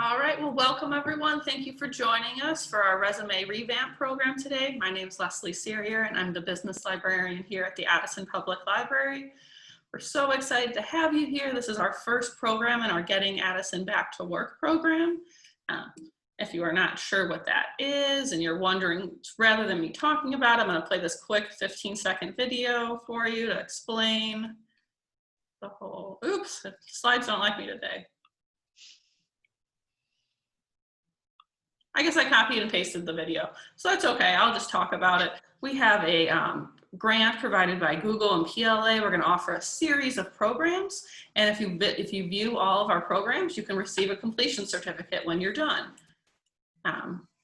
All right, well, welcome everyone. Thank you for joining us for our resume revamp program today. My name is Leslie Serrier and I'm the business librarian here at the Addison Public Library. We're so excited to have you here. This is our first program in our Getting Addison Back to Work program. If you are not sure what that is and you're wondering, rather than me talking about it, I'm going to play this quick 15-second video for you to explain the whole, oops, the slides don't like me today. I guess I copied and pasted the video, so that's okay. I'll just talk about it. We have a grant provided by Google and PLA. We're going to offer a series of programs, and if you view all of our programs, you can receive a completion certificate when you're done.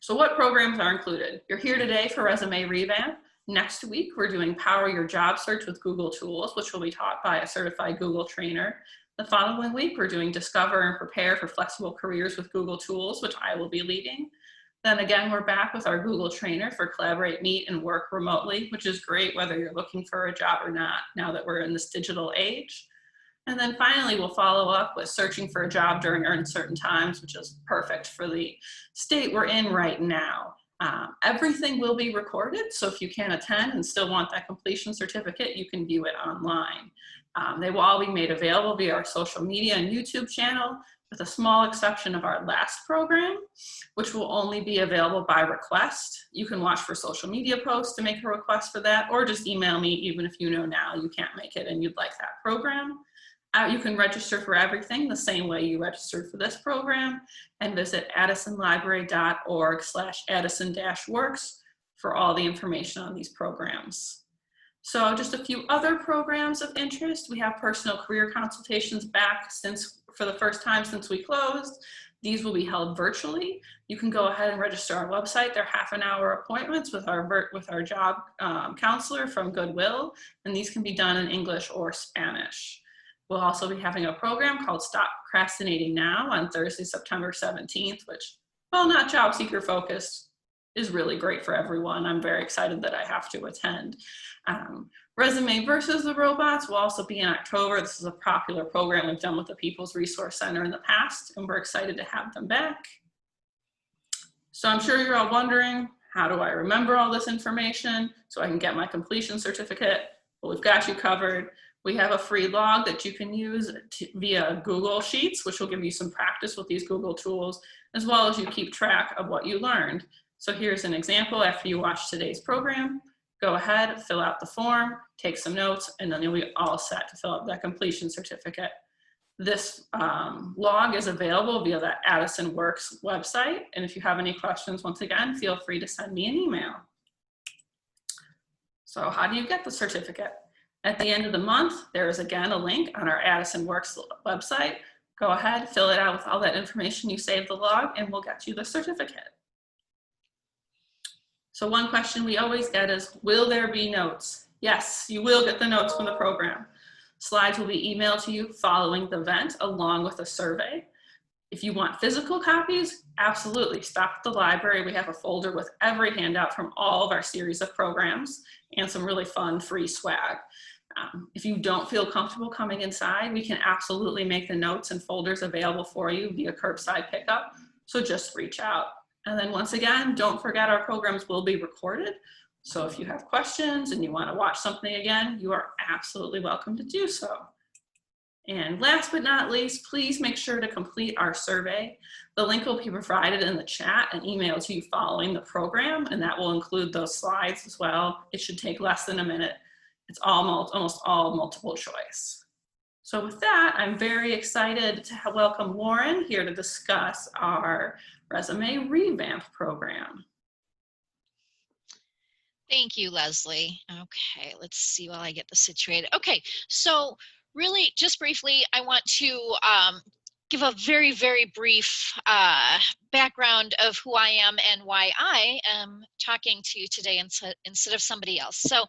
So what programs are included? You're here today for Resume Revamp. Next week, we're doing Power Your Job Search with Google Tools, which will be taught by a certified Google trainer. The following week, we're doing Discover and Prepare for Flexible Careers with Google Tools, which I will be leading. Then again, we're back with our Google trainer for Collaborate, Meet, and Work Remotely, which is great whether you're looking for a job or not, now that we're in this digital age. And then finally, we'll follow up with Searching for a Job During Uncertain Times, which is perfect for the state we're in right now. Everything will be recorded, so if you can't attend and still want that completion certificate, you can view it online. They will all be made available via our social media and YouTube channel, with a small exception of our last program, which will only be available by request. You can watch for social media posts to make a request for that, or just email me even if you know now you can't make it and you'd like that program. You can register for everything the same way you registered for this program, and visit addisonlibrary.org/addison-works for all the information on these programs. So just a few other programs of interest. We have personal career consultations back for the first time since we closed. These will be held virtually. You can go ahead and register on our website. They're half-an-hour appointments with our job counselor from Goodwill, and these can be done in English or Spanish. We'll also be having a program called Stop Procrastinating Now on Thursday, September 17th, which, while not job seeker focused, is really great for everyone. I'm very excited that I have to attend. Resume versus the Robots will also be in October. This is a popular program we've done with the People's Resource Center in the past, and we're excited to have them back. So I'm sure you're all wondering, how do I remember all this information so I can get my completion certificate? Well, we've got you covered. We have a free log that you can use via Google Sheets, which will give you some practice with these Google tools, as well as you keep track of what you learned. So here's an example. After you watch today's program, go ahead, fill out the form, take some notes, and then you'll be all set to fill out that completion certificate. This log is available via the Addison Works website. And if you have any questions, once again, feel free to send me an email. So how do you get the certificate? At the end of the month, there is again a link on our Addison Works website. Go ahead, fill it out with all that information you saved the log, and we'll get you the certificate. So one question we always get is, will there be notes? Yes, you will get the notes from the program. Slides will be emailed to you following the event along with a survey. If you want physical copies, absolutely, stop at the library. We have a folder with every handout from all of our series of programs and some really fun free swag. If you don't feel comfortable coming inside, we can absolutely make the notes and folders available for you via curbside pickup, so just reach out. And then once again, don't forget our programs will be recorded. So if you have questions and you want to watch something again, you are absolutely welcome to do so. And last but not least, please make sure to complete our survey. The link will be provided in the chat and emailed to you following the program, and that will include those slides as well. It should take less than a minute. It's almost all multiple choice. So with that, I'm very excited to welcome Lauren here to discuss our Resume Revamp program. Thank you, Leslie. Okay, let's see while I get this situated. Okay, so really just briefly, I want to give a very, very brief background of who I am and why I am talking to you today instead of somebody else. So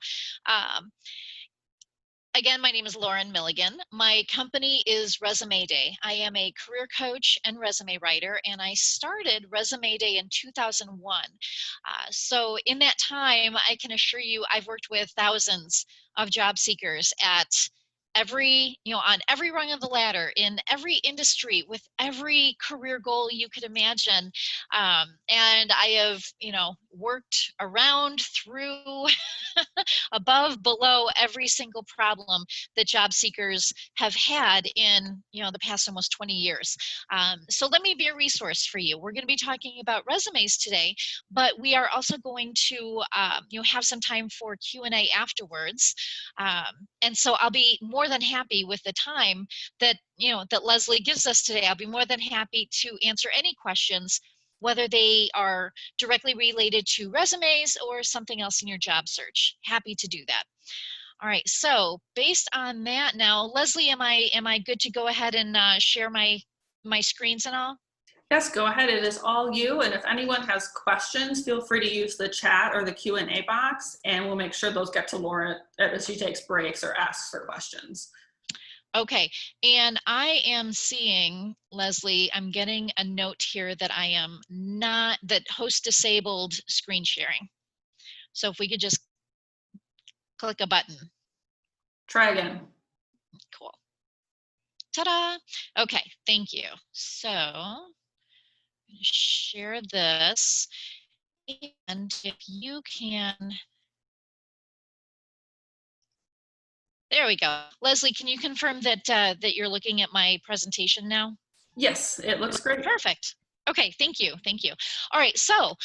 again, my name is Lauren Milligan. My company is Resume Day. I am a career coach and resume writer, and I started Resume Day in 2001. So in that time, I can assure you I've worked with thousands of job seekers at every, on every rung of the ladder, in every industry, with every career goal you could imagine. And I have, worked around, through, above, below every single problem that job seekers have had in, the past almost 20 years. So let me be a resource for you. We're going to be talking about resumes today, but we are also going to, have some time for Q&A afterwards. And so I'll be more than happy with the time that, that Leslie gives us today. I'll be more than happy to answer any questions, whether they are directly related to resumes or something else in your job search. Happy to do that. All right, so based on that now, Leslie, am I good to go ahead and share my screens and all? Yes, go ahead. It is all you. And if anyone has questions, feel free to use the chat or the Q&A box, and we'll make sure those get to Laura as she takes breaks or asks for questions. Okay, and I am seeing, Leslie, I'm getting a note here that I am not, that host disabled screen sharing. So if we could just click a button. Try again. Cool. Ta-da! Okay, thank you. So I'm going to share this, and if you can, there we go. Leslie, can you confirm that that you're looking at my presentation now? Yes, it looks great. Perfect. Okay, thank you, thank you. All right, so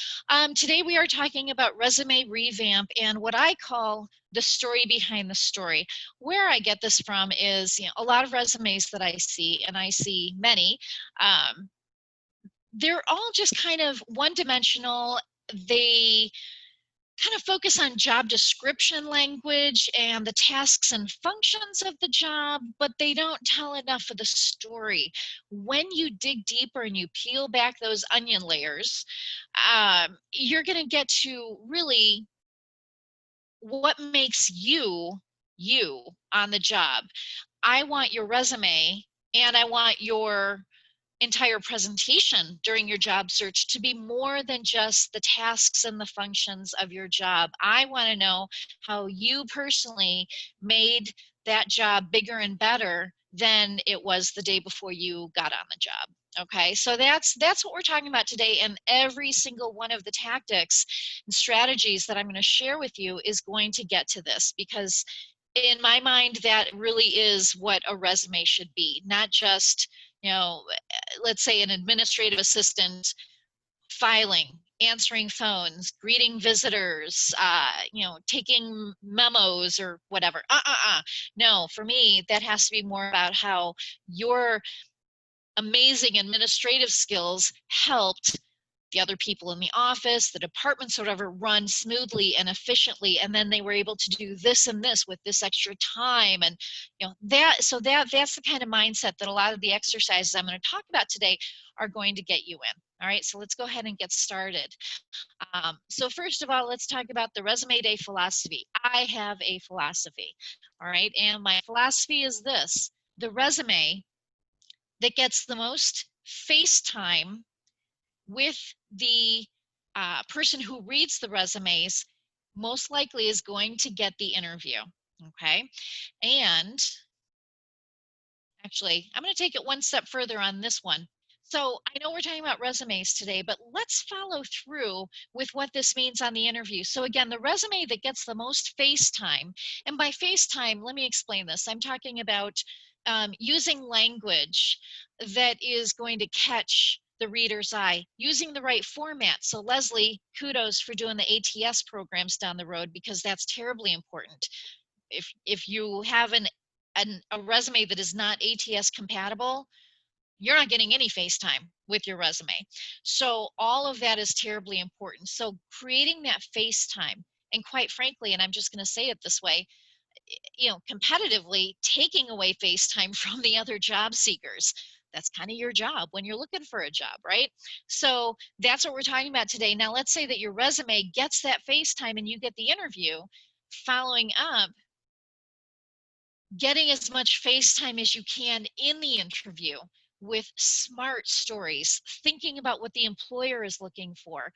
today we are talking about resume revamp and what I call the story behind the story. Where I get this from is, a lot of resumes that I see, and I see many, they're all just kind of one-dimensional. They kind of focus on job description language and the tasks and functions of the job, but they don't tell enough of the story. When you dig deeper and you peel back those onion layers, you're going to get to really what makes you, you on the job. I want your resume and I want your entire presentation during your job search to be more than just the tasks and the functions of your job. I want to know how you personally made that job bigger and better than it was the day before you got on the job. Okay, so that's what we're talking about today, and every single one of the tactics and strategies that I'm going to share with you is going to get to this, because in my mind that really is what a resume should be, not just, let's say an administrative assistant filing, answering phones, greeting visitors, taking memos or whatever. No, for me, that has to be more about how your amazing administrative skills helped the other people in the office, the departments, whatever, run smoothly and efficiently, and then they were able to do this and this with this extra time. And that's the kind of mindset that a lot of the exercises I'm going to talk about today are going to get you in. All right, so let's go ahead and get started. So first of all, let's talk about the resume day philosophy. I have a philosophy, all right, and my philosophy is this: the resume that gets the most face time with the person who reads the resumes most likely is going to get the interview. Okay, and actually I'm going to take it one step further on this one. So I know we're talking about resumes today, but let's follow through with what this means on the interview. So again, the resume that gets the most face time, and by face time, let me explain this. I'm talking about using language that is going to catch the reader's eye, using the right format. So Leslie, kudos for doing the ATS programs down the road, because that's terribly important. If you have a resume that is not ATS compatible, you're not getting any face time with your resume. So all of that is terribly important. So creating that face time, and quite frankly, and I'm just going to say it this way, competitively taking away face time from the other job seekers. That's kind of your job when you're looking for a job, right? So that's what we're talking about today. Now, let's say that your resume gets that face time and you get the interview. Following up, getting as much face time as you can in the interview with smart stories, thinking about what the employer is looking for.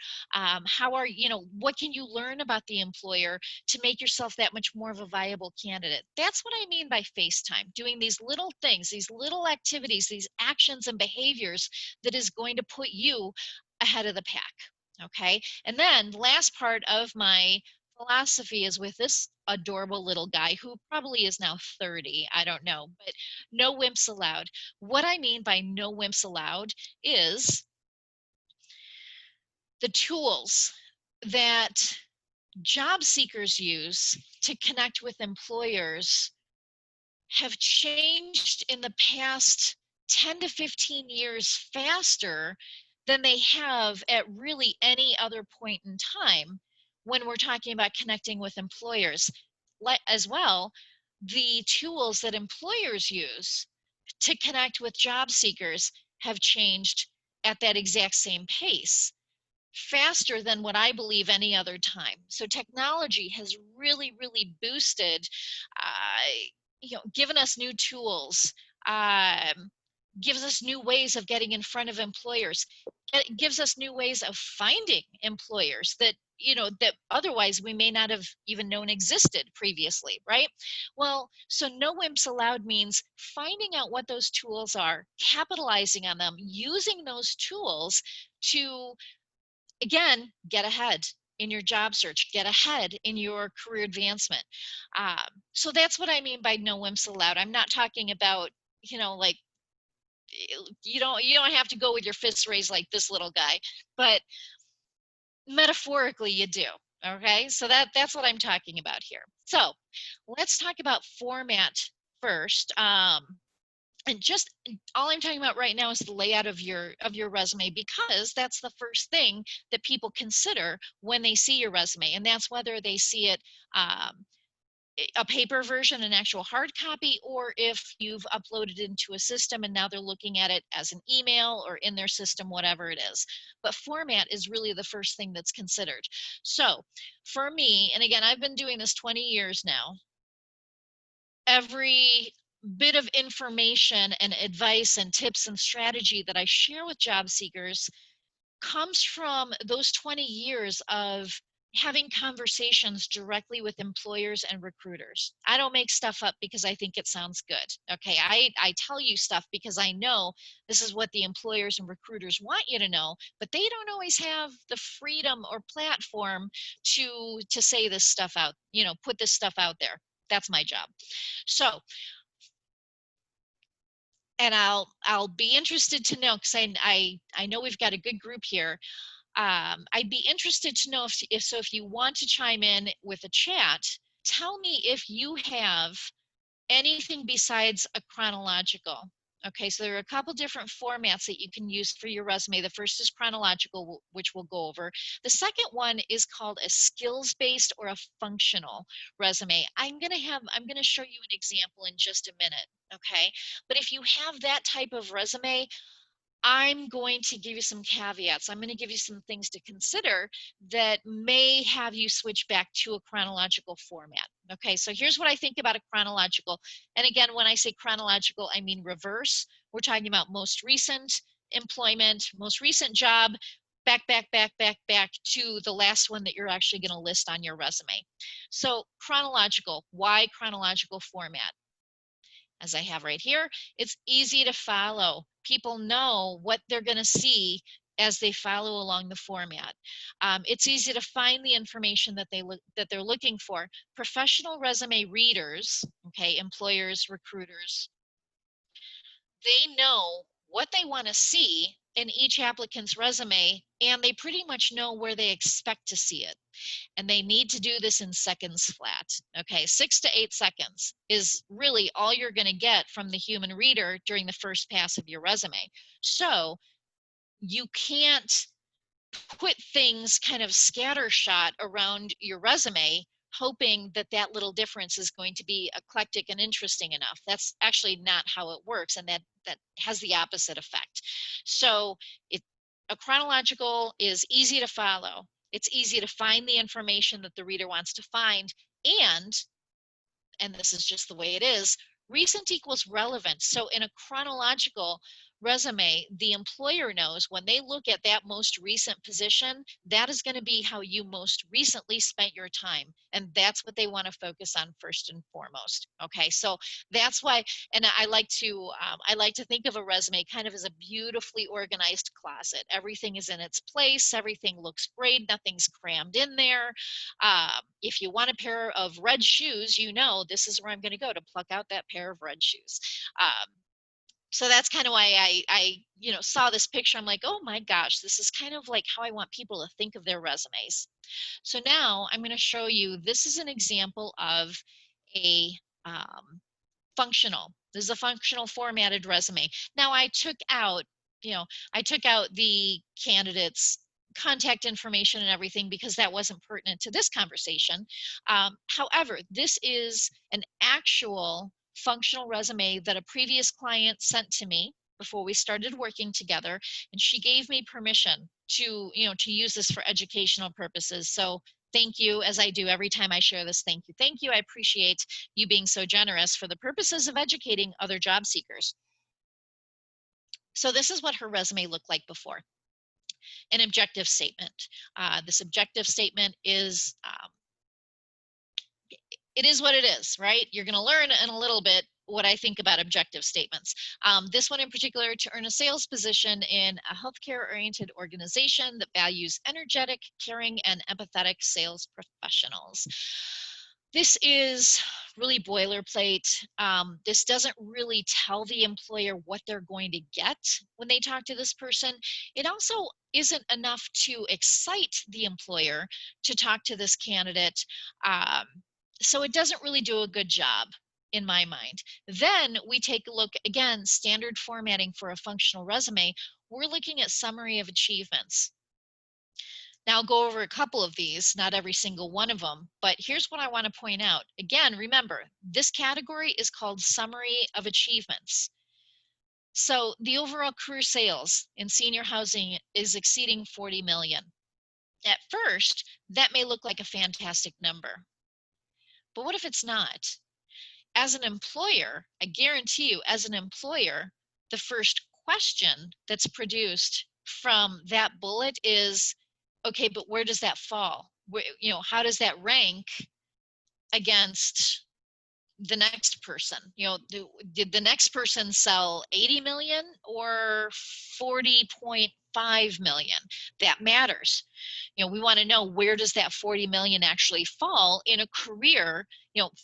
What can you learn about the employer to make yourself that much more of a viable candidate? That's what I mean by FaceTime, doing these little things, these little activities, these actions and behaviors that is going to put you ahead of the pack. Okay. And then the last part of my philosophy is with this adorable little guy who probably is now 30. I don't know, but no wimps allowed. What I mean by no wimps allowed is the tools that job seekers use to connect with employers have changed in the past 10 to 15 years faster than they have at really any other point in time when we're talking about connecting with employers. As well, the tools that employers use to connect with job seekers have changed at that exact same pace, faster than what I believe any other time. So technology has really, really boosted, given us new tools, gives us new ways of getting in front of employers. It gives us new ways of finding employers that that otherwise we may not have even known existed previously, right? Well, so no wimps allowed means finding out what those tools are, capitalizing on them, using those tools to, again, get ahead in your job search, get ahead in your career advancement. So that's what I mean by no wimps allowed. I'm not talking about, like, you don't have to go with your fists raised like this little guy, but metaphorically you do. Okay, so that's what I'm talking about here. So let's talk about format first. And just all I'm talking about right now is the layout of your resume, because that's the first thing that people consider when they see your resume, and that's whether they see it a paper version, an actual hard copy, or if you've uploaded into a system and now they're looking at it as an email or in their system, whatever it is. But format is really the first thing that's considered. So for me, and again, I've been doing this 20 years now, every bit of information and advice and tips and strategy that I share with job seekers comes from those 20 years of having conversations directly with employers and recruiters. I don't make stuff up because I think it sounds good. Okay, I tell you stuff because I know this is what the employers and recruiters want you to know, but they don't always have the freedom or platform to say this stuff out, put this stuff out there. That's my job. So, and I'll be interested to know, because I know we've got a good group here. I'd be interested to know if you want to chime in with a chat, tell me if you have anything besides a chronological. Okay, so there are a couple different formats that you can use for your resume. The first is chronological, which we'll go over. The second one is called a skills-based or a functional resume. I'm gonna show you an example in just a minute, okay? But if you have that type of resume, I'm going to give you some caveats. I'm going to give you some things to consider that may have you switch back to a chronological format. Okay, so here's what I think about a chronological. And again, when I say chronological, I mean reverse. We're talking about most recent employment, most recent job, back to the last one that you're actually going to list on your resume. So chronological, why chronological format? As I have right here, it's easy to follow. People know what they're going to see as they follow along the format. It's easy to find the information that they're looking for. Professional resume readers, okay, employers, recruiters, they know what they want to see in each applicant's resume, and they pretty much know where they expect to see it. And they need to do this in seconds flat. Okay, 6 to 8 seconds is really all you're going to get from the human reader during the first pass of your resume. So you can't put things kind of scattershot around your resume hoping that that little difference is going to be eclectic and interesting enough. That's actually not how it works, and that has the opposite effect. So a chronological is easy to follow. It's easy to find the information that the reader wants to find, and this is just the way it is, recent equals relevant. So in a chronological, resume, the employer knows when they look at that most recent position, that is going to be how you most recently spent your time. And that's what they want to focus on first and foremost. Okay, so that's why, and I like to think of a resume kind of as a beautifully organized closet. Everything is in its place. Everything looks great. Nothing's crammed in there. If you want a pair of red shoes, you know this is where I'm going to go to pluck out that pair of red shoes. So that's kind of why I saw this picture. I'm like, oh my gosh, this is kind of like how I want people to think of their resumes. So now I'm going to show you, this is an example of a functional. This is a functional formatted resume. Now I took out the candidate's contact information and everything because that wasn't pertinent to this conversation. However, this is an actual functional resume that a previous client sent to me before we started working together, and she gave me permission to use this for educational purposes. So thank you, as I do every time I share this. Thank you. Thank you. I appreciate you being so generous for the purposes of educating other job seekers. So this is what her resume looked like before. An objective statement. This objective statement is, it is what it is, right? You're going to learn in a little bit what I think about objective statements. This one in particular, to earn a sales position in a healthcare-oriented organization that values energetic, caring, and empathetic sales professionals. This is really boilerplate. This doesn't really tell the employer what they're going to get when they talk to this person. It also isn't enough to excite the employer to talk to this candidate. So it doesn't really do a good job in my mind. Then we take a look, again, standard formatting for a functional resume. We're looking at summary of achievements. Now I'll go over a couple of these, not every single one of them, but here's what I want to point out. Again, remember, this category is called summary of achievements. So the overall career sales in senior housing is exceeding 40 million. At first, that may look like a fantastic number. But what if it's not? As an employer, I guarantee you, as an employer, the first question that's produced from that bullet is, okay, but where does that fall? How does that rank against the next person? Did the next person sell 80 million or 40.5 million? That matters. We want to know, where does that 40 million actually fall in a career,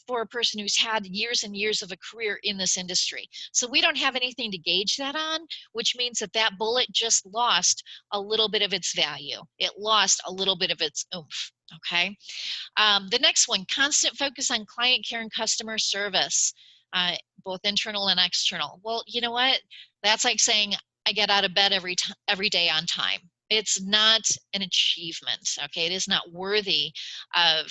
for a person who's had years and years of a career in this industry. So we don't have anything to gauge that on, which means that bullet just lost a little bit of its value. It lost a little bit of its oomph. Okay. The next one, constant focus on client care and customer service, both internal and external. Well, you know what? That's like saying I get out of bed every day on time. It's not an achievement. Okay. It is not worthy of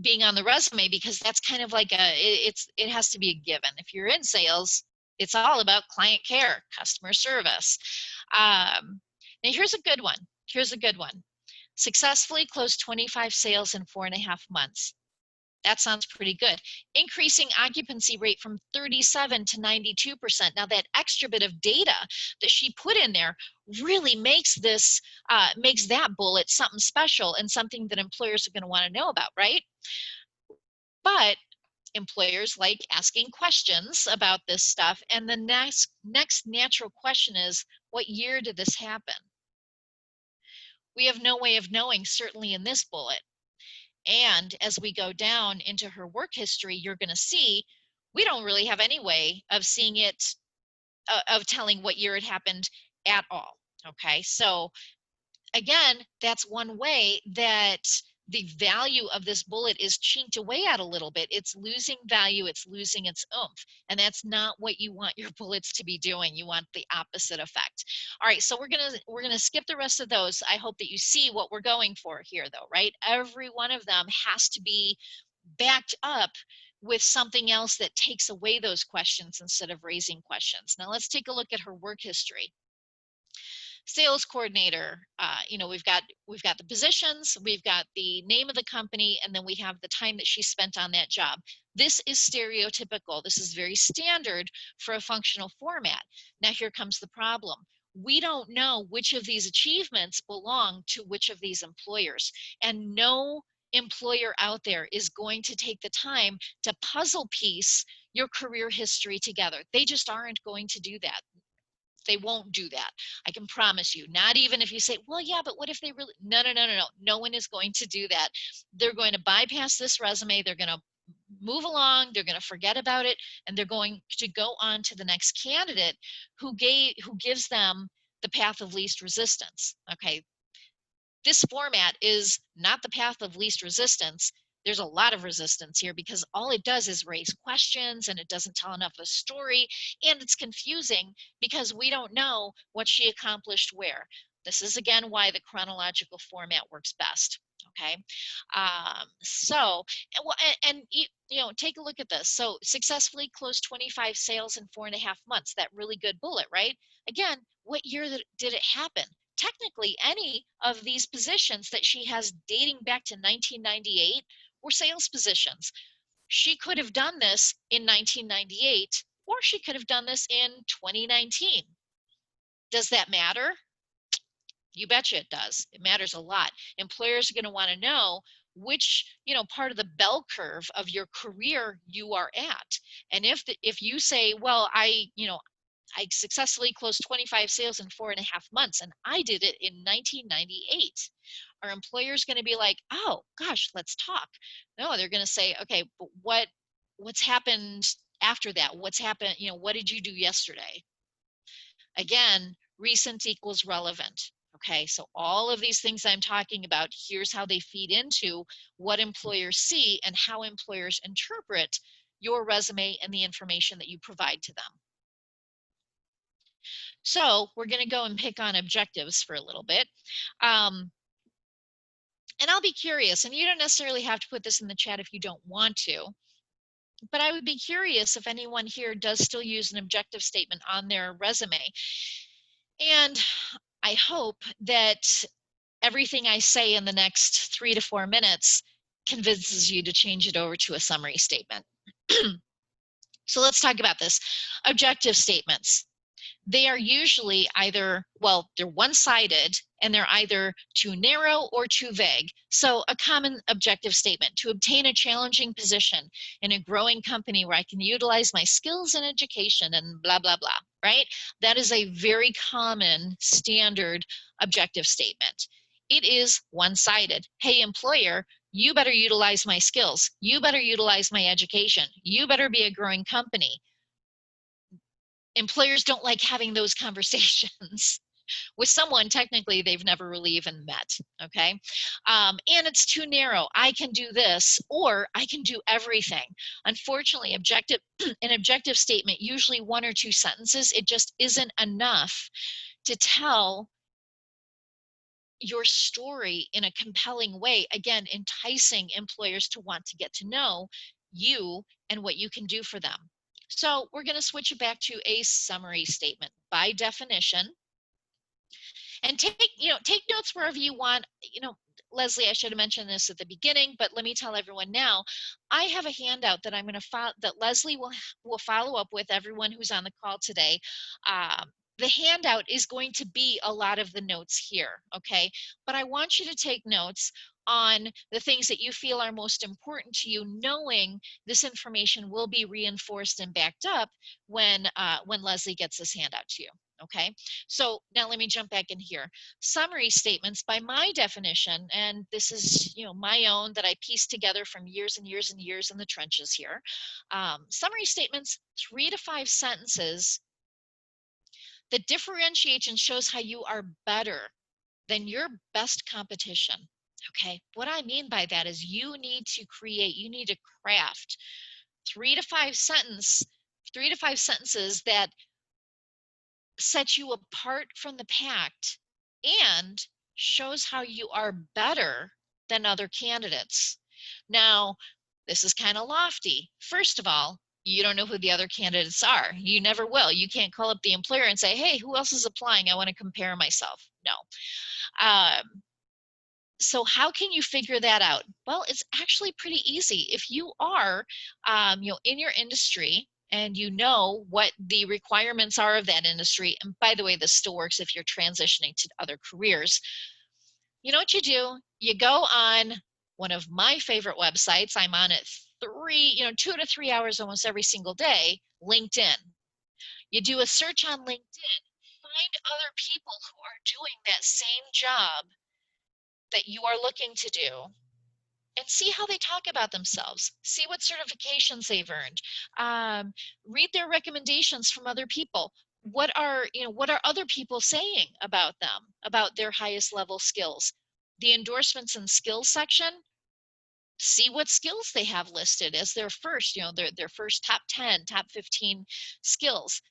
being on the resume, because that's kind of like it has to be a given. If you're in sales, it's all about client care, customer service. Now here's a good one. Successfully closed 25 sales in 4.5 months. That sounds pretty good. Increasing occupancy rate from 37 to 92%. Now that extra bit of data that she put in there really makes that bullet something special and something that employers are going to want to know about, right? But employers like asking questions about this stuff. And the next natural question is, what year did this happen? We have no way of knowing, certainly in this bullet. And as we go down into her work history, you're going to see we don't really have any way of seeing it, of telling what year it happened at all. Okay, so again, that's one way that the value of this bullet is chinked away at a little bit. It's losing value, it's losing its oomph. And that's not what you want your bullets to be doing. You want the opposite effect. All right, so we're gonna skip the rest of those. I hope that you see what we're going for here though, right? Every one of them has to be backed up with something else that takes away those questions instead of raising questions. Now let's take a look at her work history. Sales coordinator, we've got the positions, we've got the name of the company, and then we have the time that she spent on that job. This is stereotypical. This is very standard for a functional format. Now here comes the problem. We don't know which of these achievements belong to which of these employers, and no employer out there is going to take the time to puzzle piece your career history together. They just aren't going to do that. They won't do that. I can promise you. Not even if you say, well, yeah, but what if they really, no, no, no, no, no. No one is going to do that. They're going to bypass this resume. They're going to move along. They're going to forget about it. And they're going to go on to the next candidate who gives them the path of least resistance. Okay. This format is not the path of least resistance. There's a lot of resistance here because all it does is raise questions and it doesn't tell enough of a story, and it's confusing because we don't know what she accomplished where. This is again why the chronological format works best. Okay, take a look at this. So successfully closed 25 sales in 4.5 months. That really good bullet, right? Again, what year did it happen? Technically, any of these positions that she has dating back to 1998 were sales positions. She could have done this in 1998, or she could have done this in 2019. Does that matter? You betcha it does. It matters a lot. Employers are going to want to know which, part of the bell curve of your career you are at. And if you say, well, I successfully closed 25 sales in 4.5 months, and I did it in 1998. Our employer's going to be like, oh gosh, let's talk. No, they're going to say, okay, but what's happened after that? What's happened? What did you do yesterday? Again, recent equals relevant. Okay, so all of these things I'm talking about, here's how they feed into what employers see and how employers interpret your resume and the information that you provide to them. So we're going to go and pick on objectives for a little bit. And I'll be curious, and you don't necessarily have to put this in the chat if you don't want to, but I would be curious if anyone here does still use an objective statement on their resume. And I hope that everything I say in the next 3 to 4 minutes convinces you to change it over to a summary statement. So let's talk about this. Objective statements. They are usually either, they're one-sided and they're either too narrow or too vague. So a common objective statement: to obtain a challenging position in a growing company where I can utilize my skills and education and blah, blah, blah, right? That is a very common standard objective statement. It is one-sided. Hey, employer, you better utilize my skills. You better utilize my education. You better be a growing company. Employers don't like having those conversations with someone technically they've never really even met, okay? And it's too narrow. I can do this, or I can do everything. Unfortunately, an objective statement, usually 1 or 2 sentences, it just isn't enough to tell your story in a compelling way, again, enticing employers to want to get to know you and what you can do for them. So we're going to switch it back to a summary statement by definition. And take notes wherever you want. Leslie, I should have mentioned this at the beginning, but let me tell everyone now. I have a handout that I'm going to that Leslie will follow up with everyone who's on the call today. The handout is going to be a lot of the notes here, okay? But I want you to take notes on the things that you feel are most important to you, knowing this information will be reinforced and backed up when Leslie gets this handout to you. Okay, so now let me jump back in here. Summary statements, by my definition, and this is my own that I pieced together from years and years and years in the trenches here. Summary statements, 3 to 5 sentences that differentiates and shows how you are better than your best competition. Okay, what I mean by that is you need to craft 3 to 5 sentences that set you apart from the pack and shows how you are better than other candidates. Now, this is kind of lofty. First of all, you don't know who the other candidates are. You never will. You can't call up the employer and say, hey, who else is applying? I want to compare myself. No. So how can you figure that out? Well, it's actually pretty easy. If you are, in your industry and you know what the requirements are of that industry, and by the way, this still works if you're transitioning to other careers, you know what you do? You go on one of my favorite websites. I'm on it 2 to 3 hours almost every single day, LinkedIn. You do a search on LinkedIn, find other people who are doing that same job that you are looking to do, and see how they talk about themselves. See what certifications they've earned. Read their recommendations from other people. What are other people saying about them, about their highest level skills? The endorsements and skills section, see what skills they have listed as their first, their first top 10, top 15 skills.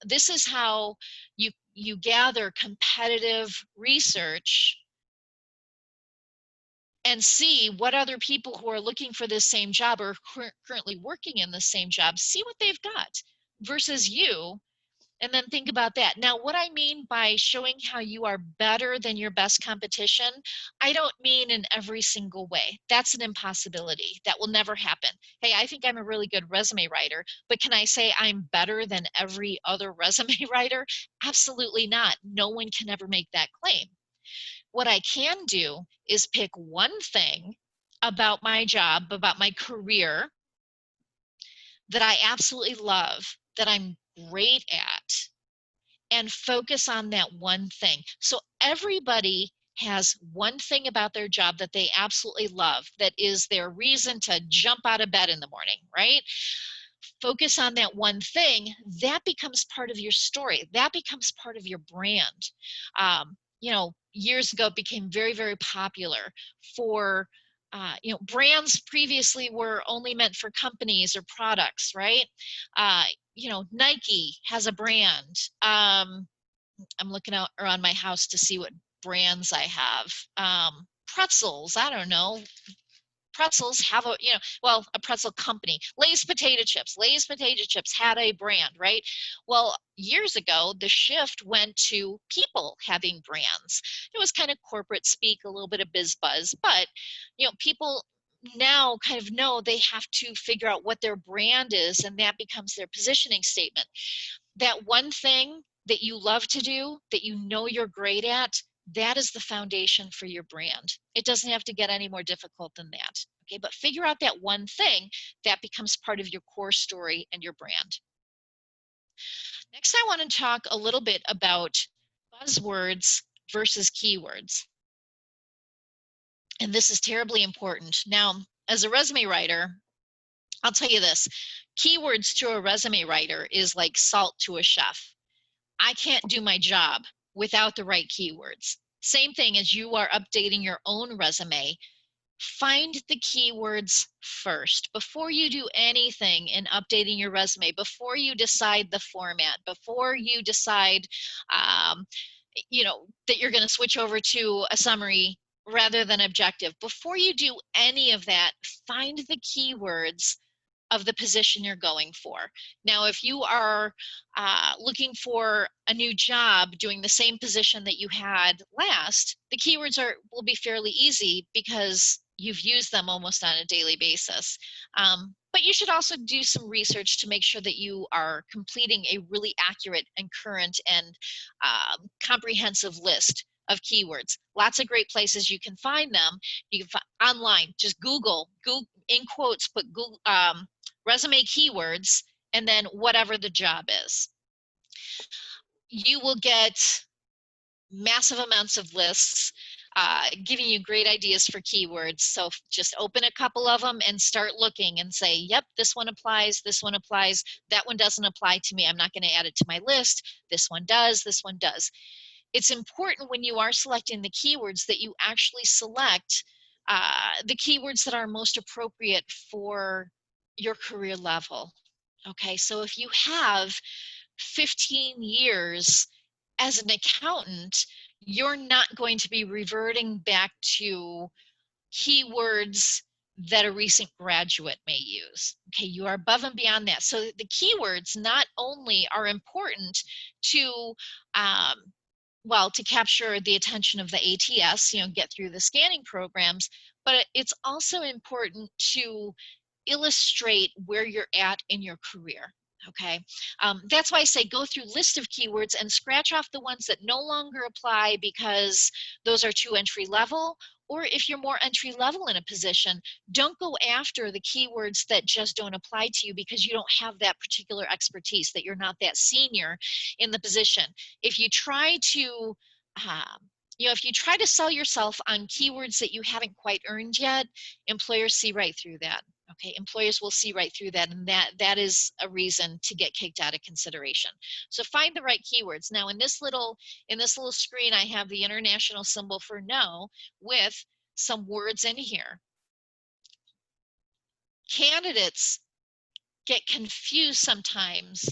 This is how you gather competitive research and see what other people who are looking for this same job or currently working in the same job, see what they've got versus you, and then think about that. Now, what I mean by showing how you are better than your best competition, I don't mean in every single way. That's an impossibility. That will never happen. Hey, I think I'm a really good resume writer, but can I say I'm better than every other resume writer? Absolutely not. No one can ever make that claim. What I can do is pick one thing about my job, about my career that I absolutely love, that I'm great at, and focus on that one thing. So everybody has one thing about their job that they absolutely love, that is their reason to jump out of bed in the morning, right? Focus on that one thing. That becomes part of your story. That becomes part of your brand. Years ago it became very, very popular for brands previously were only meant for companies or products, right? Nike has a brand. I'm looking out around my house to see what brands I have. Pretzels, I don't know. Pretzels have a pretzel company. Lay's potato chips had a brand, right? Well, years ago the shift went to people having brands. It was kind of corporate speak, a little bit of biz buzz, but people now kind of know they have to figure out what their brand is, and that becomes their positioning statement. That one thing that you love to do, that you know you're great at, that is the foundation for your brand. It doesn't have to get any more difficult than that. Okay, but figure out that one thing that becomes part of your core story and your brand. Next, I want to talk a little bit about buzzwords versus keywords. And this is terribly important. Now, as a resume writer, I'll tell you this, keywords to a resume writer is like salt to a chef. I can't do my job without the right keywords. Same thing as you are updating your own resume. Find the keywords first before you do anything in updating your resume, before you decide the format, before you decide that you're going to switch over to a summary rather than objective. Before you do any of that, find the keywords of the position you're going for. Now, if you are looking for a new job doing the same position that you had last, the keywords will be fairly easy because you've used them almost on a daily basis. But you should also do some research to make sure that you are completing a really accurate and current and comprehensive list of keywords. Lots of great places you can find them. You can find online, just Google in quotes, put Google resume keywords, and then whatever the job is. You will get massive amounts of lists giving you great ideas for keywords. So just open a couple of them and start looking and say, yep, this one applies, that one doesn't apply to me, I'm not going to add it to my list, this one does. It's important when you are selecting the keywords that you actually select the keywords that are most appropriate for your career level. Okay, so if you have 15 years as an accountant, you're not going to be reverting back to keywords that a recent graduate may use. Okay, you are above and beyond that. So the keywords not only are important to well, to capture the attention of the ATS, get through the scanning programs, but it's also important to illustrate where you're at in your career. Okay, that's why I say go through list of keywords and scratch off the ones that no longer apply because those are too entry level. Or if you're more entry level in a position, don't go after the keywords that just don't apply to you because you don't have that particular expertise, that you're not that senior in the position. If you try to if you try to sell yourself on keywords that you haven't quite earned yet, employers see right through that. Okay, employers will see right through that, and that is a reason to get kicked out of consideration. So find the right keywords. Now in this little screen, I have the international symbol for no with some words in here. Candidates get confused sometimes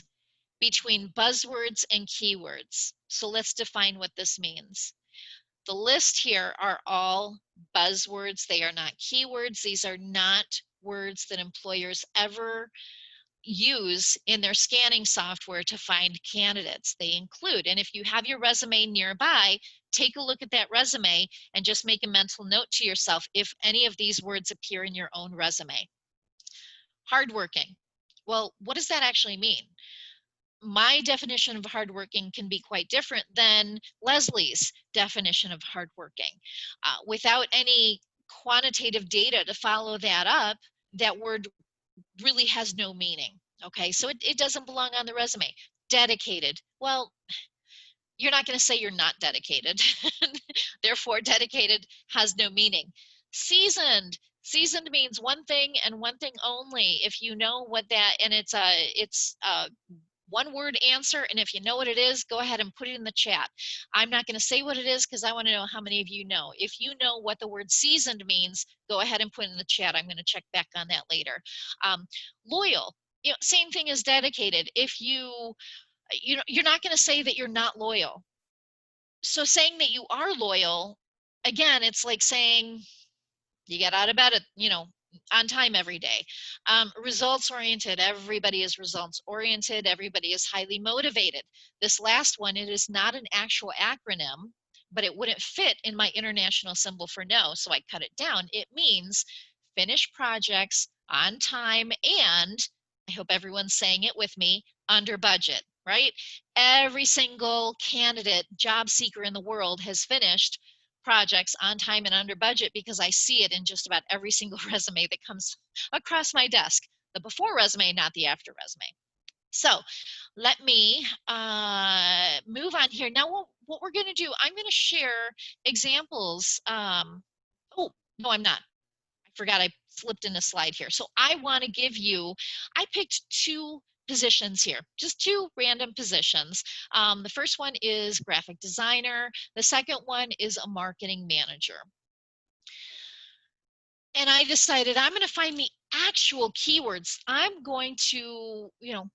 between buzzwords and keywords. So let's define what this means. The list here are all buzzwords. They are not keywords. These are not words that employers ever use in their scanning software to find candidates. They include, and if you have your resume nearby, take a look at that resume and just make a mental note to yourself if any of these words appear in your own resume. Hardworking. Well, what does that actually mean? My definition of hardworking can be quite different than Leslie's definition of hardworking. Without any quantitative data to follow that up, that word really has no meaning. Okay, so it doesn't belong on the resume. Dedicated. Well, you're not going to say you're not dedicated. Therefore, dedicated has no meaning. Seasoned. Seasoned means one thing and one thing only. If you know what that, and it's a one word answer, and if you know what it is, go ahead and put it in the chat. I'm not going to say what it is because I want to know how many of you know. If you know what the word seasoned means, go ahead and put it in the chat. I'm going to check back on that later. Loyal, same thing as dedicated. If you're not going to say that you're not loyal. So saying that you are loyal, again, it's like saying you get out of bed at, on time every day. Results oriented, everybody is results oriented, everybody is highly motivated. This last one, it is not an actual acronym, but it wouldn't fit in my international symbol for no, so I cut it down. It means finish projects on time, and I hope everyone's saying it with me, under budget, right? Every single candidate, job seeker in the world has finished projects on time and under budget because I see it in just about every single resume that comes across my desk. The before resume, not the after resume. So let me move on here. Now what we're going to do, I'm going to share examples. Oh, no, I'm not. I forgot I flipped in a slide here. So I want to give you, I picked two positions here, just two random positions. The first one is graphic designer. The second one is a marketing manager. And I decided I'm going to find the actual keywords. I'm going to,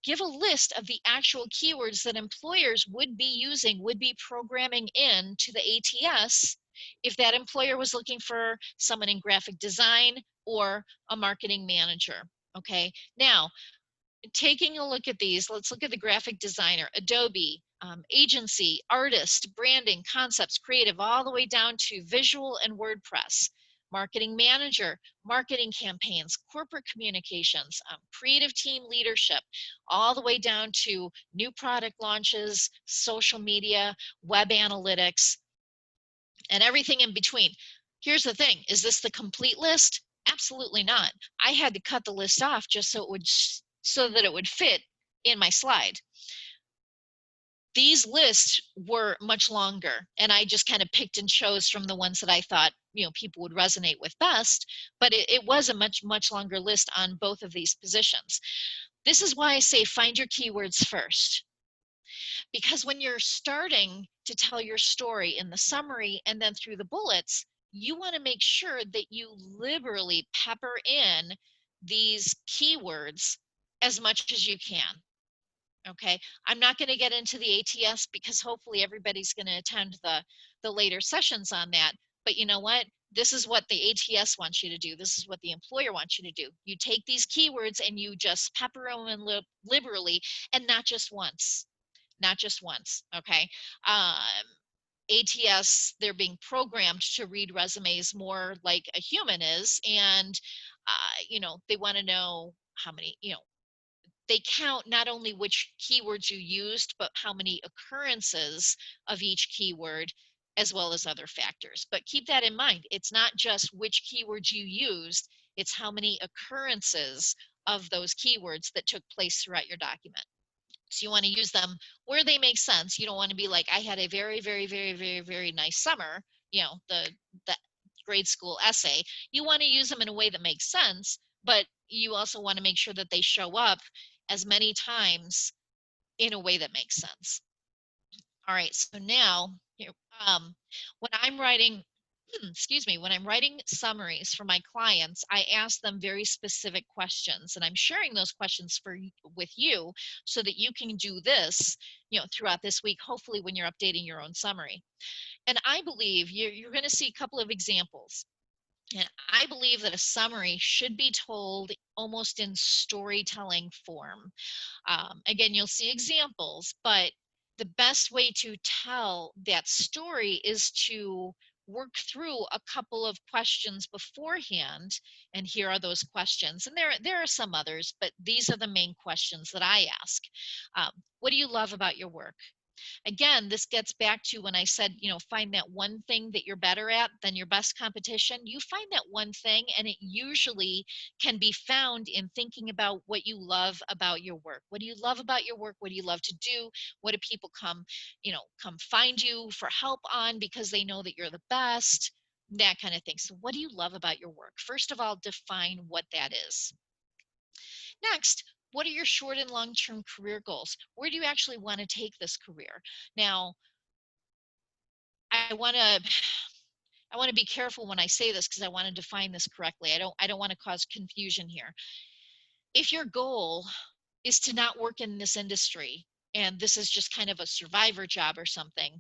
give a list of the actual keywords that employers would be using, would be programming in to the ATS if that employer was looking for someone in graphic design or a marketing manager. Okay, now taking a look at these, let's look at the graphic designer, Adobe, agency, artist, branding, concepts, creative, all the way down to visual and WordPress. Marketing manager, marketing campaigns, corporate communications, creative team leadership, all the way down to new product launches, social media, web analytics, and everything in between. Here's the thing, is this the complete list? Absolutely not. I had to cut the list off just so that it would fit in my slide. These lists were much longer, and I just kind of picked and chose from the ones that I thought people would resonate with best, but it was a much longer list on both of these positions. This is why I say find your keywords first, because when you're starting to tell your story in the summary and then through the bullets, you want to make sure that you liberally pepper in these keywords as much as you can. Okay, I'm not going to get into the ATS because hopefully everybody's going to attend the later sessions on that. But you know what? This is what the ATS wants you to do. This is what the employer wants you to do. You take these keywords and you just pepper them in liberally, and not just once. Not just once. Okay. ATS, they're being programmed to read resumes more like a human is. And, you know, they want to know how many, you know, they count not only which keywords you used, but how many occurrences of each keyword, as well as other factors. But keep that in mind. It's not just which keywords you used, it's how many occurrences of those keywords that took place throughout your document. So you want to use them where they make sense. You don't want to be like, I had a very, very, very, very, very nice summer, you know, the grade school essay. You want to use them in a way that makes sense, but you also want to make sure that they show up as many times in a way that makes sense. All right, so now here, when I'm writing, excuse me, when I'm writing summaries for my clients, I ask them very specific questions, and I'm sharing those questions with you so that you can do this, you know, throughout this week, hopefully when you're updating your own summary. And I believe you're going to see a couple of examples. And I believe that a summary should be told almost in storytelling form. Again, you'll see examples, but the best way to tell that story is to work through a couple of questions beforehand. And here are those questions. And there are some others, but these are the main questions that I ask. What do you love about your work? Again, this gets back to when I said, you know, find that one thing that you're better at than your best competition. You find that one thing, and it usually can be found in thinking about what you love about your work. What do you love about your work? What do you love to do? What do people come, you know, come find you for help on because they know that you're the best? That kind of thing. So what do you love about your work? First of all, define what that is. Next, what are your short and long-term career goals? Where do you actually want to take this career? Now, I want to be careful when I say this because I want to define this correctly. I don't want to cause confusion here. If your goal is to not work in this industry and this is just kind of a survivor job or something,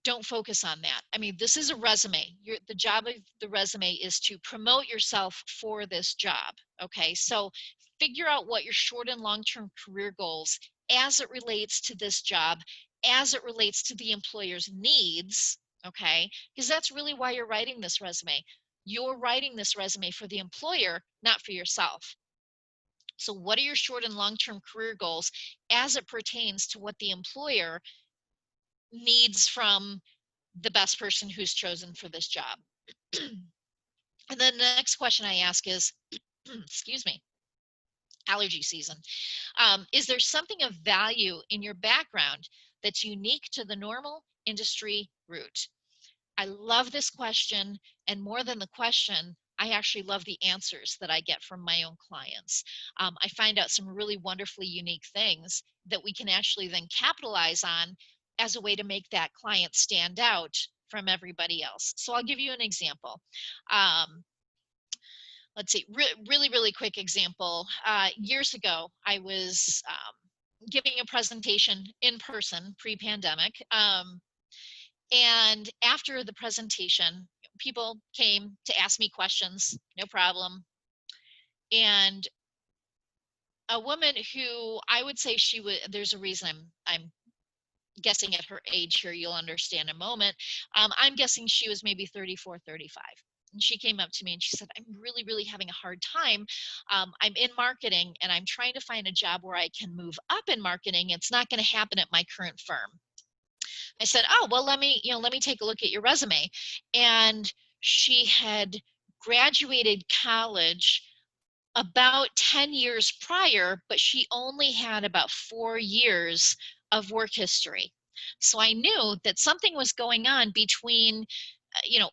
don't focus on that. I mean, this is a resume. The job of the resume is to promote yourself for this job. Okay, so figure out what your short and long-term career goals as it relates to this job, as it relates to the employer's needs. Okay, because that's really why you're writing this resume. You're writing this resume for the employer, not for yourself. So what are your short and long-term career goals as it pertains to what the employer needs from the best person who's chosen for this job? And then the next question I ask is, excuse me, allergy season. Is there something of value in your background that's unique to the normal industry route? I love this question, and more than the question, I actually love the answers that I get from my own clients. I find out some really wonderfully unique things that we can actually then capitalize on as a way to make that client stand out from everybody else. So I'll give you an example. Let's see, really quick example. Years ago, I was giving a presentation in person pre-pandemic. And after the presentation, people came to ask me questions, no problem. And a woman who I would say she was, there's a reason I'm guessing at her age here, you'll understand in a moment. I'm guessing she was maybe 34, 35. And she came up to me and she said, I'm really having a hard time. I'm in marketing and I'm trying to find a job where I can move up in marketing. It's not going to happen at my current firm. I said, oh, well, let me take a look at your resume. And she had graduated college about 10 years prior, but she only had about 4 years of work history. So I knew that something was going on between,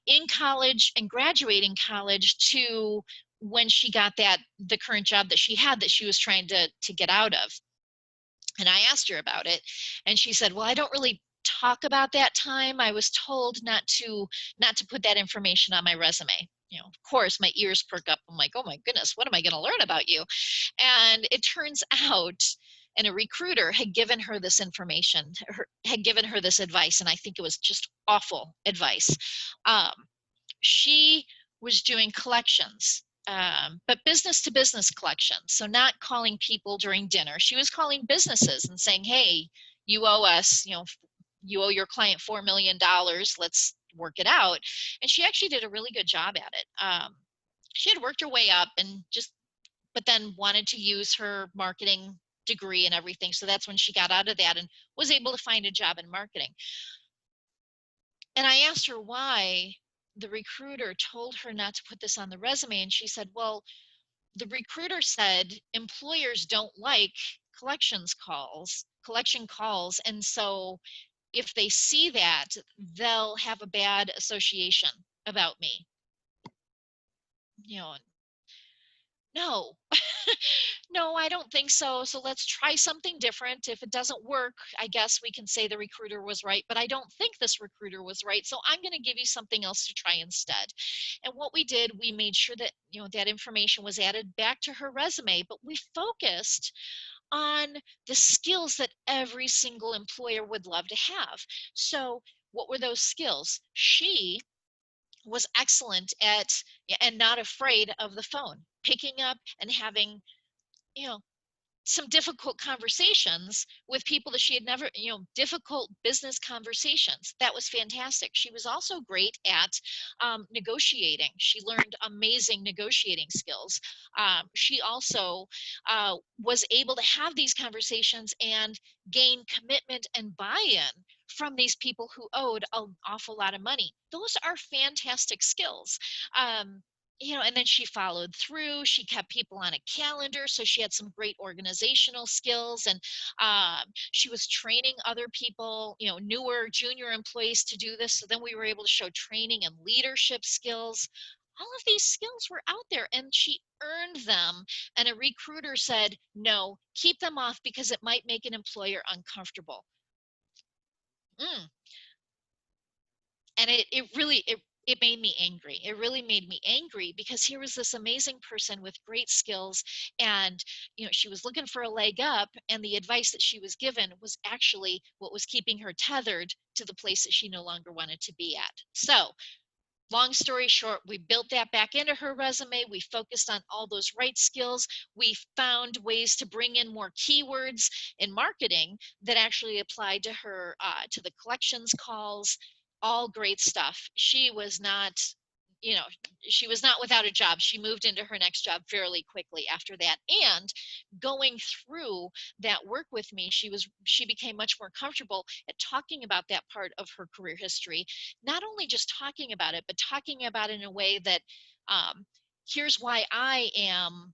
in college and graduating college to when she got the current job that she had that she was trying to get out of. And I asked her about it, and she said, well, I don't really talk about that time. I was told not to put that information on my resume. Of course, my ears perk up. I'm like, oh my goodness, what am I going to learn about you? And it turns out, and a recruiter had given her this information, had given her this advice, and I think it was just awful advice. She was doing collections, but business to business collections. So not calling people during dinner. She was calling businesses and saying, hey, you owe us, you owe your client $4 million. Let's work it out. And she actually did a really good job at it. She had worked her way up and but then wanted to use her marketing degree and everything. So that's when she got out of that and was able to find a job in marketing. And I asked her why the recruiter told her not to put this on the resume. And she said, well, the recruiter said employers don't like collection calls. And so if they see that, they'll have a bad association about me. You know, no, no, I don't think so. So let's try something different. If it doesn't work, I guess we can say the recruiter was right, but I don't think this recruiter was right. So I'm going to give you something else to try instead. And what we did, we made sure that, that information was added back to her resume, but we focused on the skills that every single employer would love to have. So what were those skills? She was excellent at and not afraid of the phone, picking up and having, you know, some difficult conversations with people that she had never, difficult business conversations. That was fantastic. She was also great at negotiating. She learned amazing negotiating skills. She also was able to have these conversations and gain commitment and buy-in from these people who owed an awful lot of money. Those are fantastic skills. And then she followed through. She kept people on a calendar, so she had some great organizational skills. And she was training other people, newer junior employees to do this. So then we were able to show training and leadership skills. All of these skills were out there, and she earned them. And a recruiter said, no, keep them off because it might make an employer uncomfortable. And it made me angry. It really made me angry because here was this amazing person with great skills, and she was looking for a leg up, and the advice that she was given was actually what was keeping her tethered to the place that she no longer wanted to be at. So long story short, we built that back into her resume. We focused on all those right skills. We found ways to bring in more keywords in marketing that actually applied to her, to the collections calls. All great stuff. She was not without a job. She moved into her next job fairly quickly after that. And going through that work with me, she became much more comfortable at talking about that part of her career history. Not only just talking about it, but talking about it in a way that, here's why I am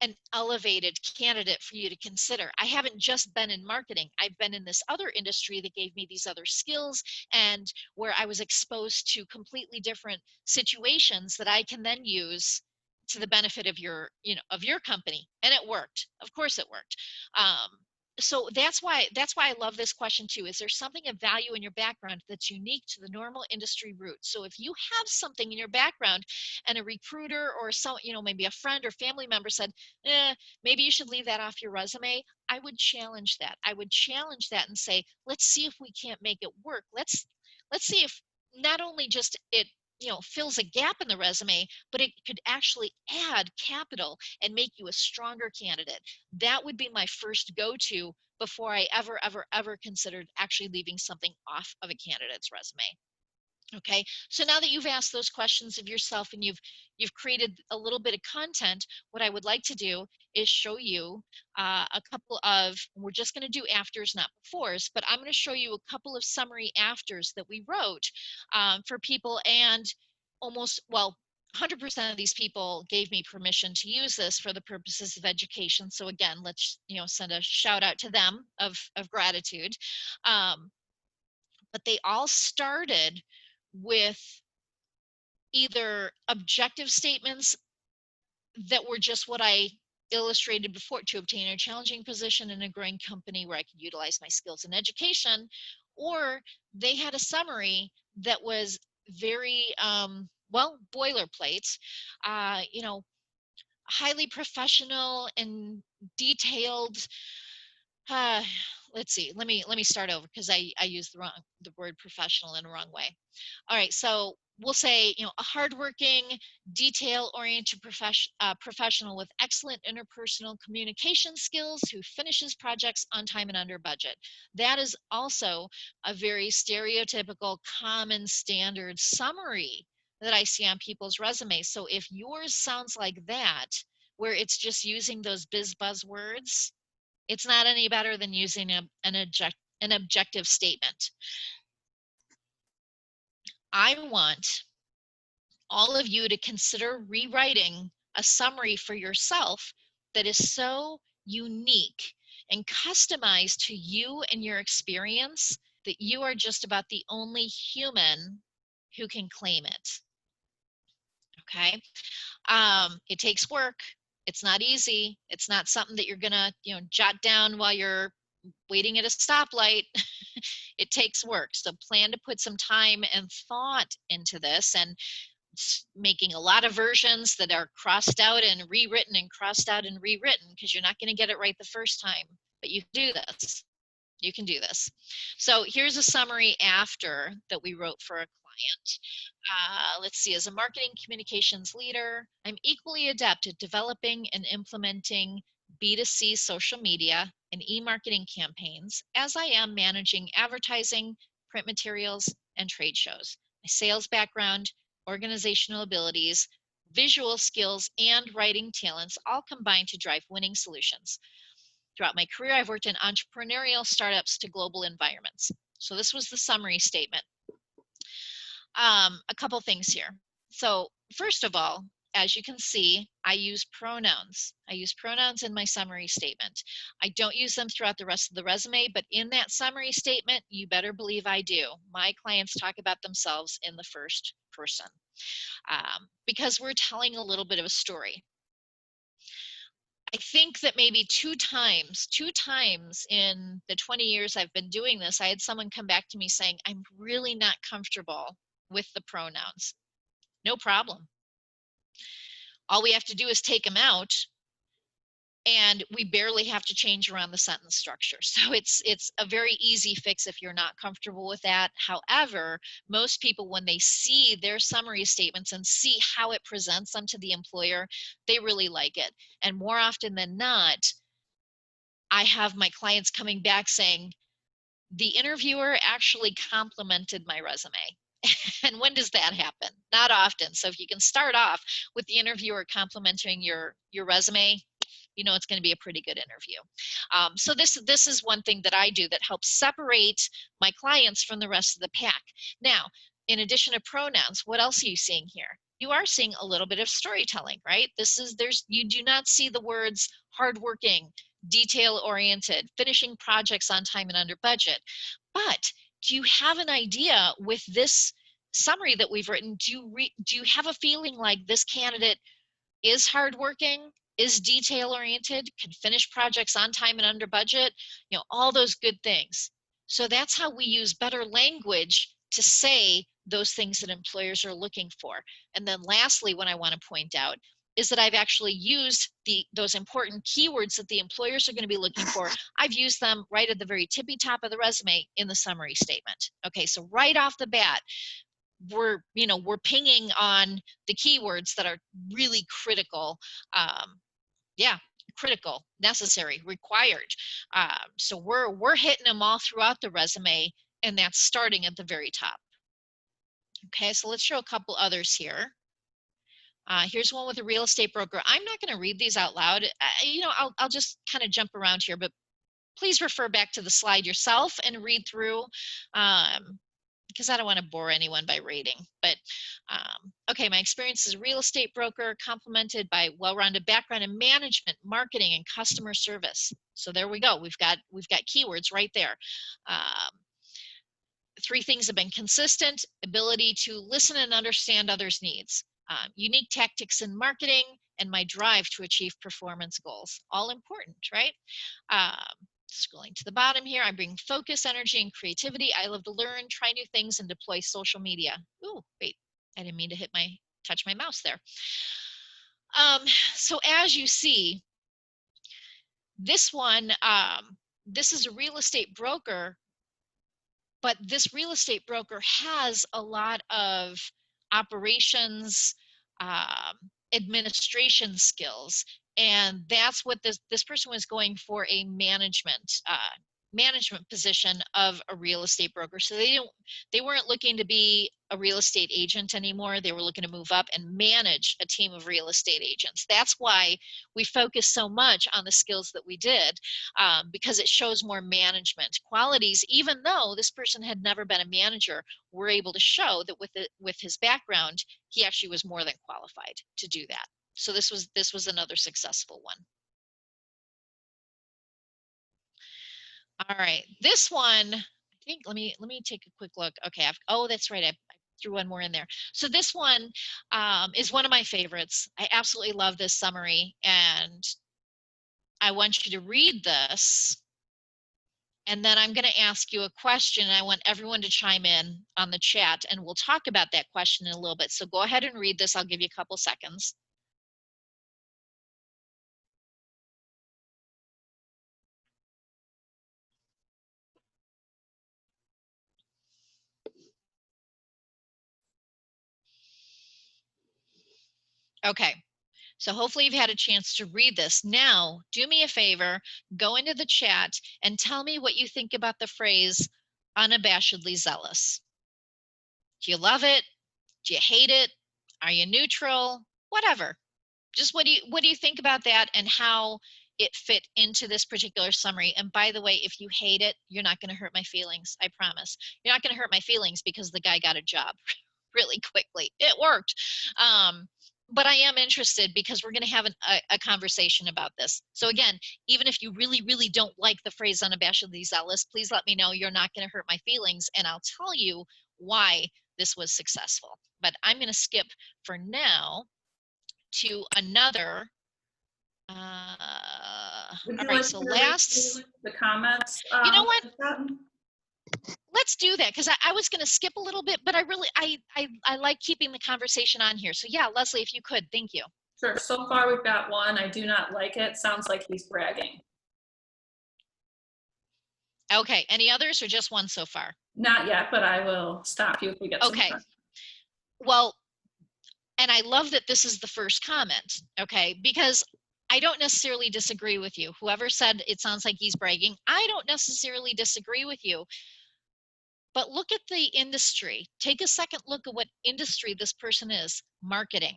an elevated candidate for you to consider. I haven't just been in marketing. I've been in this other industry that gave me these other skills, and where I was exposed to completely different situations that I can then use to the benefit of your company. And it worked. Of course it worked. So that's why I love this question too. Is there something of value in your background that's unique to the normal industry route? So if you have something in your background and a recruiter or maybe a friend or family member said, maybe you should leave that off your resume, I would challenge that. I would challenge that and say, let's see if we can't make it work. Let's see if not only just it fills a gap in the resume, but it could actually add capital and make you a stronger candidate. That would be my first go-to before I ever considered actually leaving something off of a candidate's resume. Okay, so now that you've asked those questions of yourself and you've created a little bit of content, what I would like to do is show you a couple of, we're just going to do afters, not befores, but I'm going to show you a couple of summary afters that we wrote for people, and 100% of these people gave me permission to use this for the purposes of education. So again, let's send a shout out to them of gratitude. But they all started with either objective statements that were just what I illustrated before: to obtain a challenging position in a growing company where I could utilize my skills in education, or they had a summary that was very boilerplate, highly professional and detailed, let's see, let me start over because I used the word professional in the wrong way. All right, so we'll say, you know, a hardworking, detail-oriented professional with excellent interpersonal communication skills who finishes projects on time and under budget. That is also a very stereotypical, common, standard summary that I see on people's resumes. So if yours sounds like that, where it's just using those buzzwords, it's not any better than using an objective statement. I want all of you to consider rewriting a summary for yourself that is so unique and customized to you and your experience that you are just about the only human who can claim it. Okay. It takes work. It's not easy. It's not something that you're gonna, you know, jot down while you're waiting at a stoplight. It takes work. So plan to put some time and thought into this, and making a lot of versions that are crossed out and rewritten and crossed out and rewritten, because you're not going to get it right the first time. But you can do this. You can do this. So here's a summary after that we wrote for a client. Let's see, as a marketing communications leader, I'm equally adept at developing and implementing B2C social media and e-marketing campaigns as I am managing advertising, print materials, and trade shows. My sales background, organizational abilities, visual skills, and writing talents all combine to drive winning solutions. Throughout my career, I've worked in entrepreneurial startups to global environments. So this was the summary statement. A couple things here. So first of all, as you can see, I use pronouns. I use pronouns in my summary statement. I don't use them throughout the rest of the resume, but in that summary statement, you better believe I do. My clients talk about themselves in the first person because we're telling a little bit of a story. I think that maybe two times in the 20 years I've been doing this, I had someone come back to me saying, I'm really not comfortable with the pronouns. No problem. All we have to do is take them out, and we barely have to change around the sentence structure. So it's a very easy fix if you're not comfortable with that. However, most people, when they see their summary statements and see how it presents them to the employer, they really like it. And more often than not, I have my clients coming back saying, the interviewer actually complimented my resume. And when does that happen? Not often. So if you can start off with the interviewer complimenting your resume, you know it's going to be a pretty good interview. So this is one thing that I do that helps separate my clients from the rest of the pack. Now, in addition to pronouns, what else are you seeing here? You are seeing a little bit of storytelling, right? You do not see the words hardworking, detail-oriented, finishing projects on time and under budget. But do you have an idea with this summary that we've written? Do you have a feeling like this candidate is hardworking, is detail-oriented, can finish projects on time and under budget? You know, all those good things. So that's how we use better language to say those things that employers are looking for. And then lastly, what I want to point out is that I've actually used those important keywords that the employers are going to be looking for. I've used them right at the very tippy top of the resume in the summary statement. Okay, so right off the bat, we're pinging on the keywords that are really critical. Critical, necessary, required. So we're hitting them all throughout the resume, and that's starting at the very top. Okay, so let's show a couple others here. Here's one with a real estate broker. I'm not going to read these out loud. I'll just kind of jump around here, but please refer back to the slide yourself and read through, because I don't want to bore anyone by reading. But okay, my experience as a real estate broker, complemented by well-rounded background in management, marketing, and customer service. So there we go. We've got keywords right there. Three things have been consistent: ability to listen and understand others' needs, unique tactics in marketing, and my drive to achieve performance goals. All important, right? Scrolling to the bottom here, I bring focus, energy, and creativity. I love to learn, try new things, and deploy social media. Ooh, wait, I didn't mean to touch my mouse there. So as you see, this one, this is a real estate broker, but this real estate broker has a lot of operations, administration skills, and that's what this person was going for, a management position of a real estate broker. So they weren't looking to be a real estate agent anymore. They were looking to move up and manage a team of real estate agents. That's why we focus so much on the skills that we did, because it shows more management qualities. Even though this person had never been a manager, we're able to show that with his background, he actually was more than qualified to do that. So this was another successful one. All right, this one, I think, let me take a quick look. Okay, oh, that's right, I threw one more in there. So this one is one of my favorites. I absolutely love this summary, and I want you to read this, and then I'm going to ask you a question, and I want everyone to chime in on the chat, and we'll talk about that question in a little bit. So go ahead and read this. I'll give you a couple seconds. Okay, so hopefully you've had a chance to read this. Now, do me a favor, go into the chat and tell me what you think about the phrase unabashedly zealous. Do you love it? Do you hate it? Are you neutral? Whatever. Just what do you think about that and how it fit into this particular summary? And by the way, if you hate it, you're not going to hurt my feelings. I promise. You're not going to hurt my feelings because the guy got a job really quickly. It worked. But I am interested because we're going to have a conversation about this. So again, even if you really, really don't like the phrase unabashedly zealous, please let me know. You're not going to hurt my feelings, and I'll tell you why this was successful. But I'm going to skip for now to another. Would All you right, like so me to read last, the comments? you know what? Let's do that, because I was going to skip a little bit, but I like keeping the conversation on here. So yeah, Leslie, if you could, thank you. Sure. So far, we've got one. I do not like it. Sounds like he's bragging. Okay, any others or just one so far? Not yet, but I will stop you if we get some Okay. more. Well, and I love that this is the first comment, okay, because I don't necessarily disagree with you. Whoever said it sounds like he's bragging, I don't necessarily disagree with you. But look at the industry. Take a second look at what industry this person is. Marketing.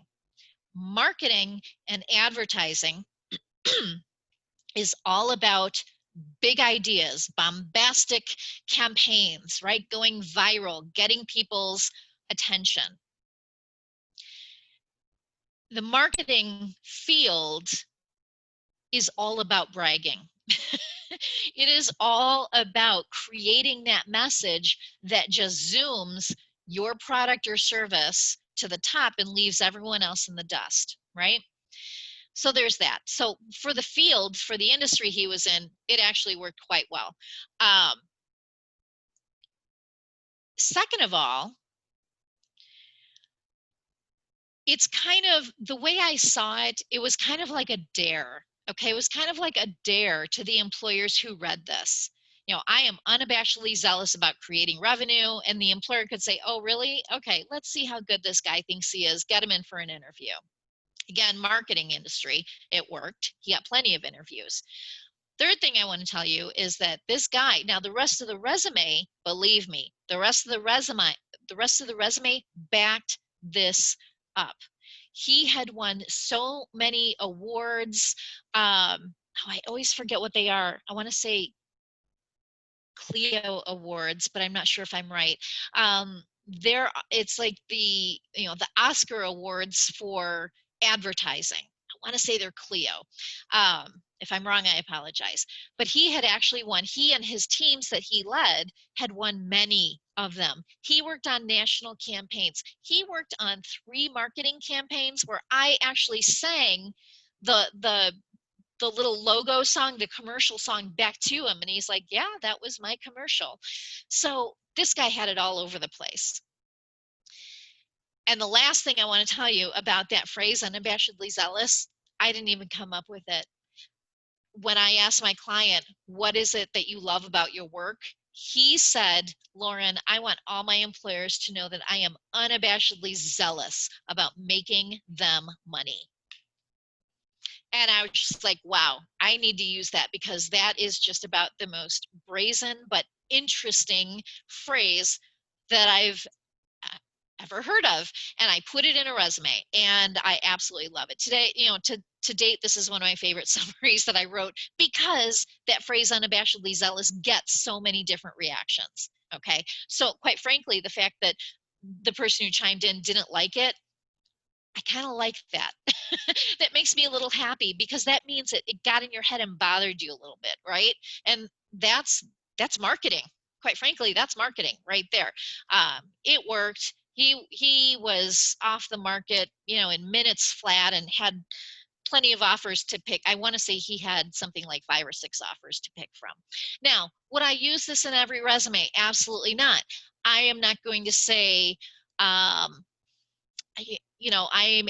Marketing and advertising is all about big ideas, bombastic campaigns, right? Going viral, getting people's attention. The marketing field is all about bragging. It is all about creating that message that just zooms your product or service to the top and leaves everyone else in the dust, right? So there's that. So for the field, for the industry he was in, it actually worked quite well. Second of all, it's kind of, the way I saw it, it was kind of like a dare. Okay, it was kind of like a dare to the employers who read this. You know, I am unabashedly zealous about creating revenue, and the employer could say, oh, really? Okay, let's see how good this guy thinks he is. Get him in for an interview. Again, marketing industry, it worked. He got plenty of interviews. Third thing I want to tell you is that this guy, now the rest of the resume, believe me, the rest of the resume backed this up. He had won so many awards. I always forget what they are. I want to say Clio Awards, but I'm not sure if I'm right. It's like the Oscar Awards for advertising. I want to say they're Clio. If I'm wrong, I apologize. But he had actually won, he and his teams that he led had won many of them. He worked on national campaigns. He worked on 3 marketing campaigns where I actually sang the little logo song, the commercial song back to him. And he's like, yeah, that was my commercial. So this guy had it all over the place. And the last thing I want to tell you about that phrase, unabashedly zealous, I didn't even come up with it. when I asked my client, what is it that you love about your work? He said, Lauren, I want all my employers to know that I am unabashedly zealous about making them money. And I was just like, wow, I need to use that, because that is just about the most brazen but interesting phrase that I've ever heard of. And I put it in a resume, and I absolutely love it. Today, to date, this is one of my favorite summaries that I wrote, because that phrase unabashedly zealous gets so many different reactions. Okay. So quite frankly, the fact that the person who chimed in didn't like it, I kind of like that. That makes me a little happy, because that means it got in your head and bothered you a little bit, right? And that's marketing. Quite frankly, that's marketing right there. It worked. He was off the market, in minutes flat, and had plenty of offers to pick. I want to say he had something like 5 or 6 offers to pick from. Now, would I use this in every resume? Absolutely not. I am not going to say, I'm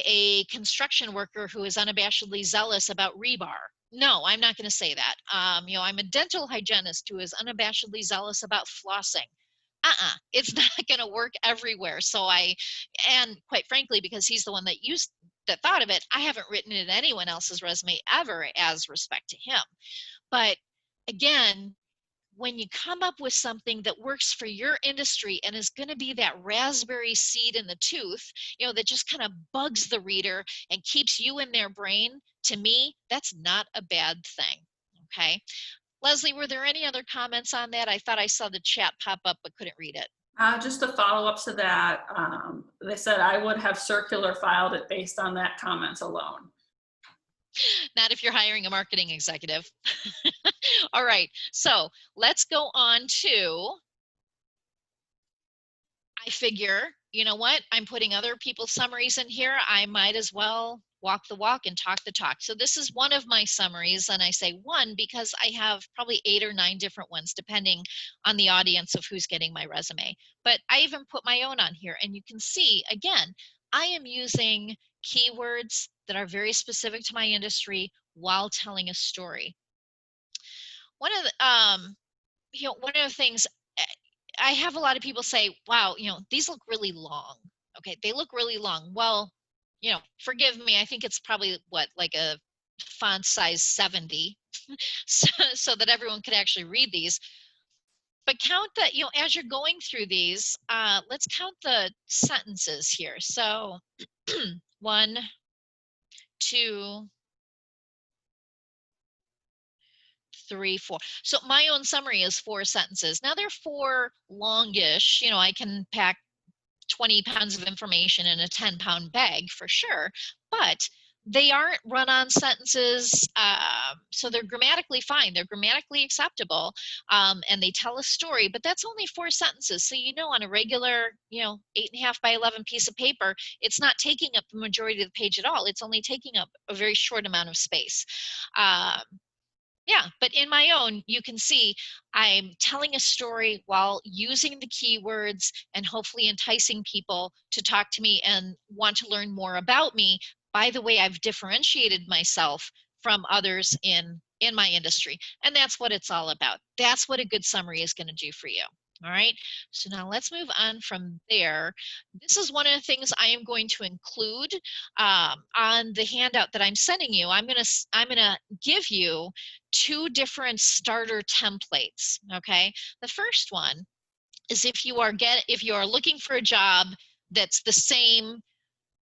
a construction worker who is unabashedly zealous about rebar. No, I'm not going to say that. I'm a dental hygienist who is unabashedly zealous about flossing. It's not going to work everywhere. And quite frankly, because he's the one that thought of it, I haven't written it in anyone else's resume ever as respect to him. But again, when you come up with something that works for your industry and is going to be that raspberry seed in the tooth, that just kind of bugs the reader and keeps you in their brain, to me, that's not a bad thing. Okay. Leslie, were there any other comments on that? I thought I saw the chat pop up, but couldn't read it. Just a follow up to that, they said I would have circular filed it based on that comment alone. Not if you're hiring a marketing executive. All right, so let's go on to, I figure, you know what? I'm putting other people's summaries in here. I might as well walk the walk and talk the talk. So this is one of my summaries, and I say one because I have probably 8 or 9 different ones depending on the audience of who's getting my resume. But I even put my own on here, and you can see, again, I am using keywords that are very specific to my industry while telling a story. One of the things, I have a lot of people say, wow, these look really long. Okay, they look really long. Well, forgive me, I think it's probably like a font size 70 so that everyone could actually read these. But count that, as you're going through these, let's count the sentences here. So 1, 2, 3, 4. So my own summary is 4 sentences. Now they're 4 longish. I can pack 20 pounds of information in a 10-pound bag for sure, but they aren't run-on sentences, so they're grammatically fine. They're grammatically acceptable, and they tell a story, but that's only 4 sentences. So, on a regular, 8.5 by 11 piece of paper, it's not taking up the majority of the page at all. It's only taking up a very short amount of space. Yeah, but in my own, you can see I'm telling a story while using the keywords and hopefully enticing people to talk to me and want to learn more about me by the way I've differentiated myself from others in my industry. And that's what it's all about. That's what a good summary is going to do for you. All right, so now let's move on from there. This is one of the things I am going to include on the handout that I'm sending you. I'm gonna give you 2 different starter templates. Okay, the first one is if you are looking for a job that's the same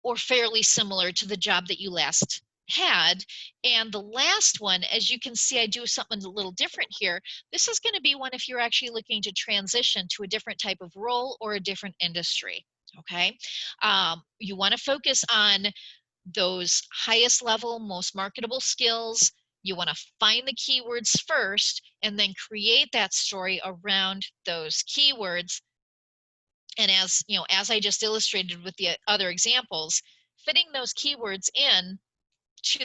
or fairly similar to the job that you last had. And the last one, as you can see, I do something a little different here. This is going to be one if you're actually looking to transition to a different type of role or a different industry. Okay, you want to focus on those highest level, most marketable skills. You want to find the keywords first and then create that story around those keywords. And as I just illustrated with the other examples, fitting those keywords in to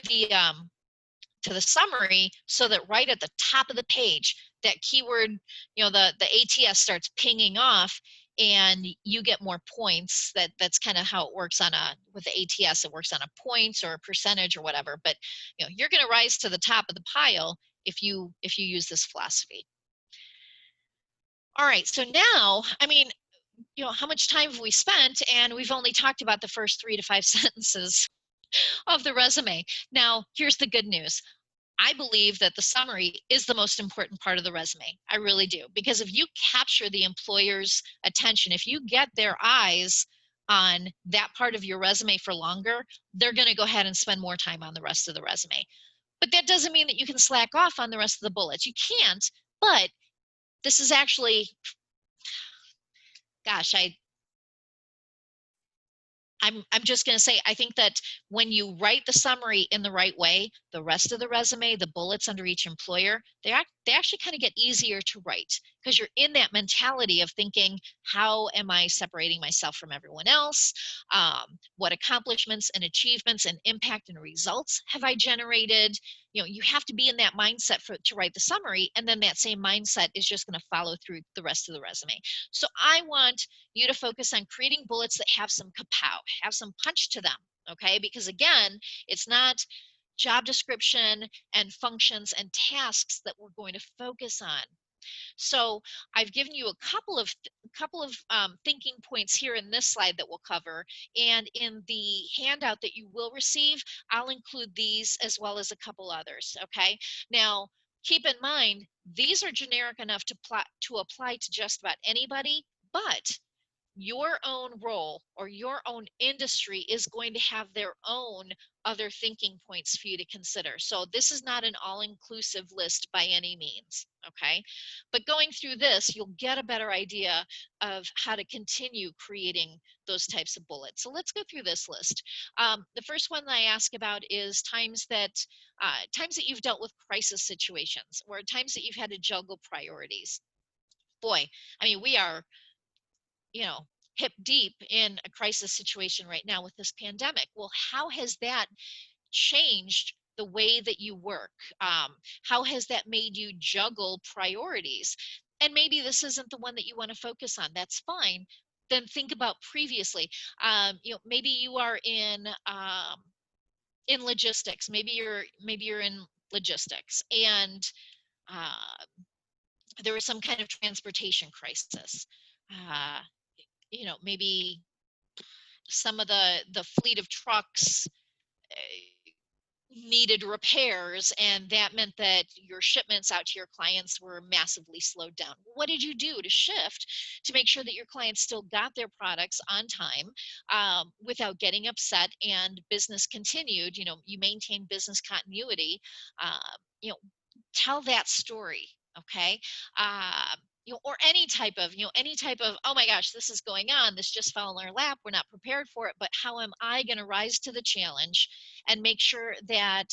the summary so that right at the top of the page, that keyword, the ATS starts pinging off, and you get more points. That's kind of how it works with the ATS. It works on a points or a percentage or whatever, but you're going to rise to the top of the pile if you use this philosophy. All right, so now, I mean, how much time have we spent? And we've only talked about the first 3 to 5 sentences of the resume. Now, here's the good news. I believe that the summary is the most important part of the resume. I really do. Because if you capture the employer's attention, if you get their eyes on that part of your resume for longer, they're going to go ahead and spend more time on the rest of the resume. But that doesn't mean that you can slack off on the rest of the bullets. You can't, but this is actually, gosh, I'm just going to say, I think that when you write the summary in the right way, the rest of the resume, the bullets under each employer, they actually kind of get easier to write because you're in that mentality of thinking, how am I separating myself from everyone else? What accomplishments and achievements and impact and results have I generated? You have to be in that mindset to write the summary, and then that same mindset is just going to follow through the rest of the resume. So I want you to focus on creating bullets that have some kapow, have some punch to them, okay? Because again, it's not job description and functions and tasks that we're going to focus on. So I've given you a couple of thinking points here in this slide that we'll cover, and in the handout that you will receive, I'll include these as well as a couple others. Okay, now keep in mind these are generic enough to apply to just about anybody, but your own role or your own industry is going to have their own other thinking points for you to consider. So this is not an all-inclusive list by any means, okay? But going through this, you'll get a better idea of how to continue creating those types of bullets. So let's go through this list. The first one that I ask about is times that you've dealt with crisis situations or times that you've had to juggle priorities. Boy, I mean, we are hip deep in a crisis situation right now with this pandemic. Well, how has that changed the way that you work? How has that made you juggle priorities? And maybe this isn't the one that you want to focus on. That's fine. Then think about previously. Maybe you are in logistics. Maybe you're in logistics, and there was some kind of transportation crisis. Uh, maybe some of the fleet of trucks needed repairs, and that meant that your shipments out to your clients were massively slowed down. What did you do to shift to make sure that your clients still got their products on time without getting upset and business continued? You maintain business continuity. Tell that story, okay? Or any type of, oh my gosh, this is going on, this just fell in our lap, we're not prepared for it, but how am I going to rise to the challenge and make sure that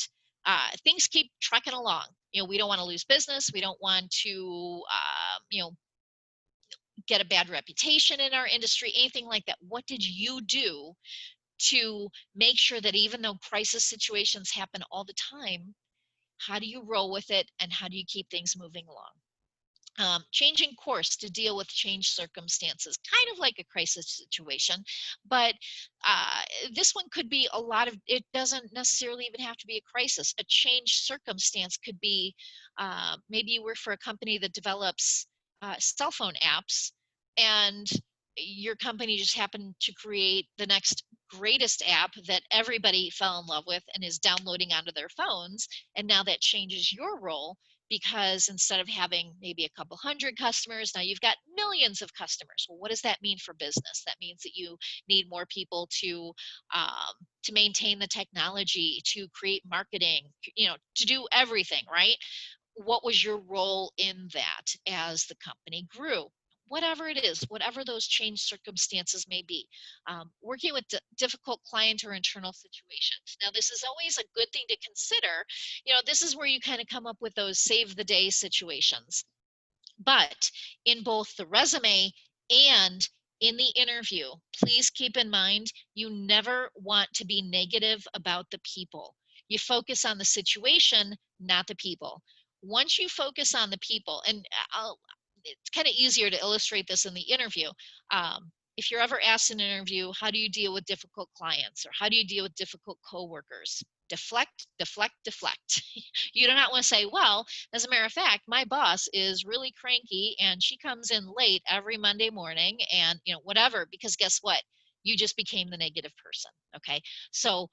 things keep trucking along? We don't want to lose business, we don't want to, get a bad reputation in our industry, anything like that. What did you do to make sure that even though crisis situations happen all the time, how do you roll with it and how do you keep things moving along? Changing course to deal with changed circumstances, kind of like a crisis situation, but this one could be it doesn't necessarily even have to be a crisis. A changed circumstance could be maybe you work for a company that develops cell phone apps, and your company just happened to create the next greatest app that everybody fell in love with and is downloading onto their phones, and now that changes your role, because instead of having maybe a couple hundred customers, now you've got millions of customers. Well, what does that mean for business? That means that you need more people to maintain the technology, to create marketing, to do everything, right? What was your role in that as the company grew? Whatever it is, whatever those changed circumstances may be. Working with difficult client or internal situations. Now, this is always a good thing to consider. This is where you kind of come up with those save the day situations. But in both the resume and in the interview, please keep in mind, you never want to be negative about the people. You focus on the situation, not the people. Once you focus on the people, and it's kind of easier to illustrate this in the interview. If you're ever asked in an interview, how do you deal with difficult clients, or how do you deal with difficult coworkers? Deflect, deflect, deflect. You do not want to say, well, as a matter of fact, my boss is really cranky and she comes in late every Monday morning and, you know, whatever, because guess what? You just became the negative person. Okay. So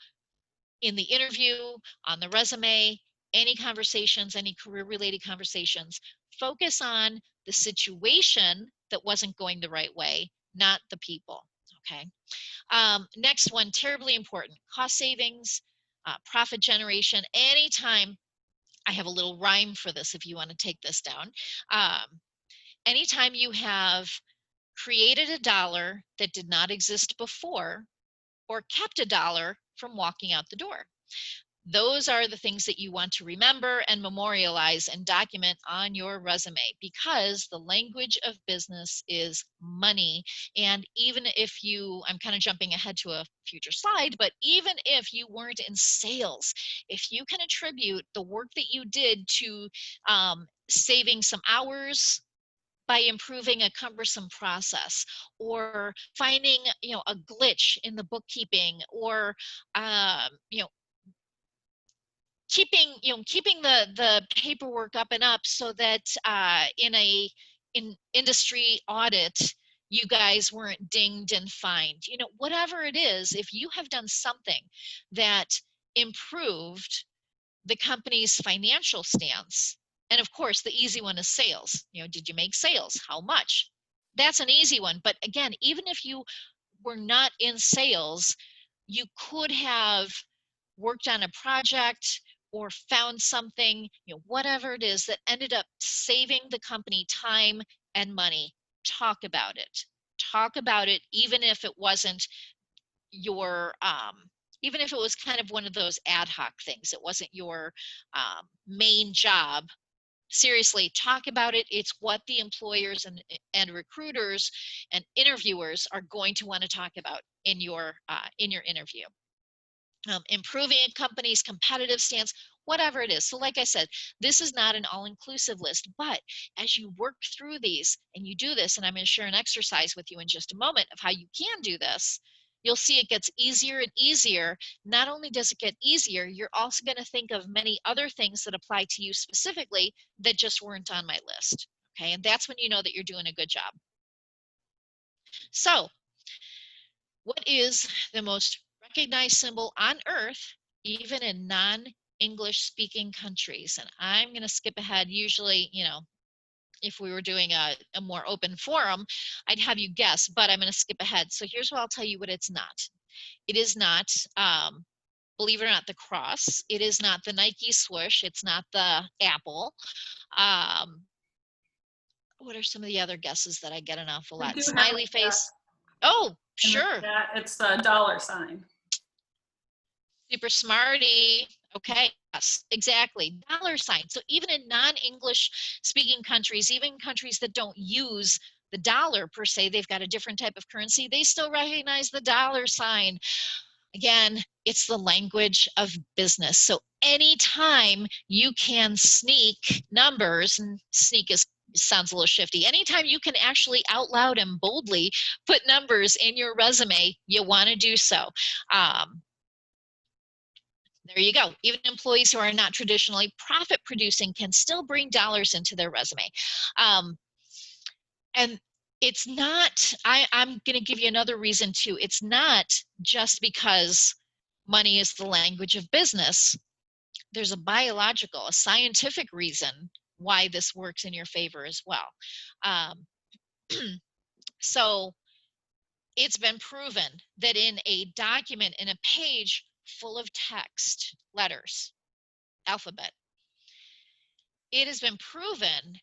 in the interview, on the resume, any conversations, any career related conversations, focus on the situation that wasn't going the right way, not the people. Okay. Next one, terribly important, cost savings, profit generation. Anytime, I have a little rhyme for this if you want to take this down. Anytime you have created a dollar that did not exist before, or kept a dollar from walking out the door. Those are the things that you want to remember and memorialize and document on your resume, because the language of business is money. And even if you, I'm kind of jumping ahead to a future slide, but even if you weren't in sales, if you can attribute the work that you did to saving some hours by improving a cumbersome process, or finding, you know, a glitch in the bookkeeping, or you know, keeping the paperwork up and up so that in industry audit you guys weren't dinged and fined. You know, whatever it is, if you have done something that improved the company's financial stance. And of course, the easy one is sales. You know, did you make sales? How much? That's an easy one. But again, even if you were not in sales, you could have worked on a project or found something, you know, whatever it is that ended up saving the company time and money. Talk about it. Talk about it, even if it wasn't your even if it was kind of one of those ad hoc things, it wasn't your main job. Seriously, talk about it. It's what the employers and recruiters and interviewers are going to want to talk about in your interview. Improving a company's competitive stance, whatever it is. So like I said, this is not an all-inclusive list, but as you work through these and you do this, and I'm going to share an exercise with you in just a moment of how you can do this, you'll see it gets easier and easier. Not only does it get easier, you're also going to think of many other things that apply to you specifically that just weren't on my list. Okay, and that's when you know that you're doing a good job. So, what is the most recognized symbol on earth, even in non-English speaking countries? And I'm going to skip ahead. Usually, you know, if we were doing a more open forum, I'd have you guess, but I'm going to skip ahead. So here's what I'll tell you what it's not. It is not, believe it or not, the cross. It is not the Nike swoosh. It's not the apple. What are some of the other guesses that I get an awful We lot? do have Smiley face. Oh, sure. it's the dollar sign. Super smarty. Okay, yes, exactly. Dollar sign. So even in non-English speaking countries, even countries that don't use the dollar per se, they've got a different type of currency, they still recognize the dollar sign. Again, it's the language of business. So anytime you can sneak numbers, and sneak sounds a little shifty, anytime you can actually out loud and boldly put numbers in your resume, you want to do so. There you go. Even employees who are not traditionally profit producing can still bring dollars into their resume. And it's not, I'm going to give you another reason too. It's not just because money is the language of business. There's a biological, a scientific reason why this works in your favor as well. So it's been proven that in a document, in a page full of text, letters, alphabet, it has been proven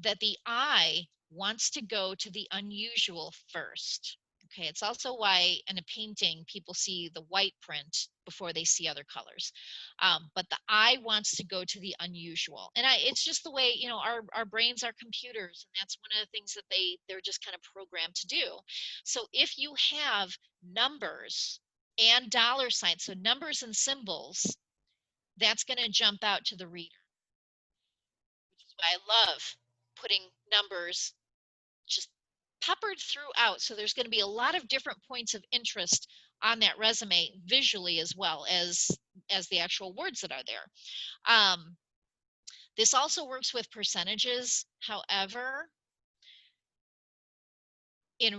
that the eye wants to go to the unusual first. Okay, it's also why in a painting people see the white print before they see other colors. But the eye wants to go to the unusual. And it's just the way, you know, our brains are computers, and that's one of the things that they're just kind of programmed to do. So if you have numbers and dollar signs, so numbers and symbols, that's going to jump out to the reader. I love putting numbers peppered throughout. So there's going to be a lot of different points of interest on that resume visually as well as the actual words that are there. This also works with percentages. However, in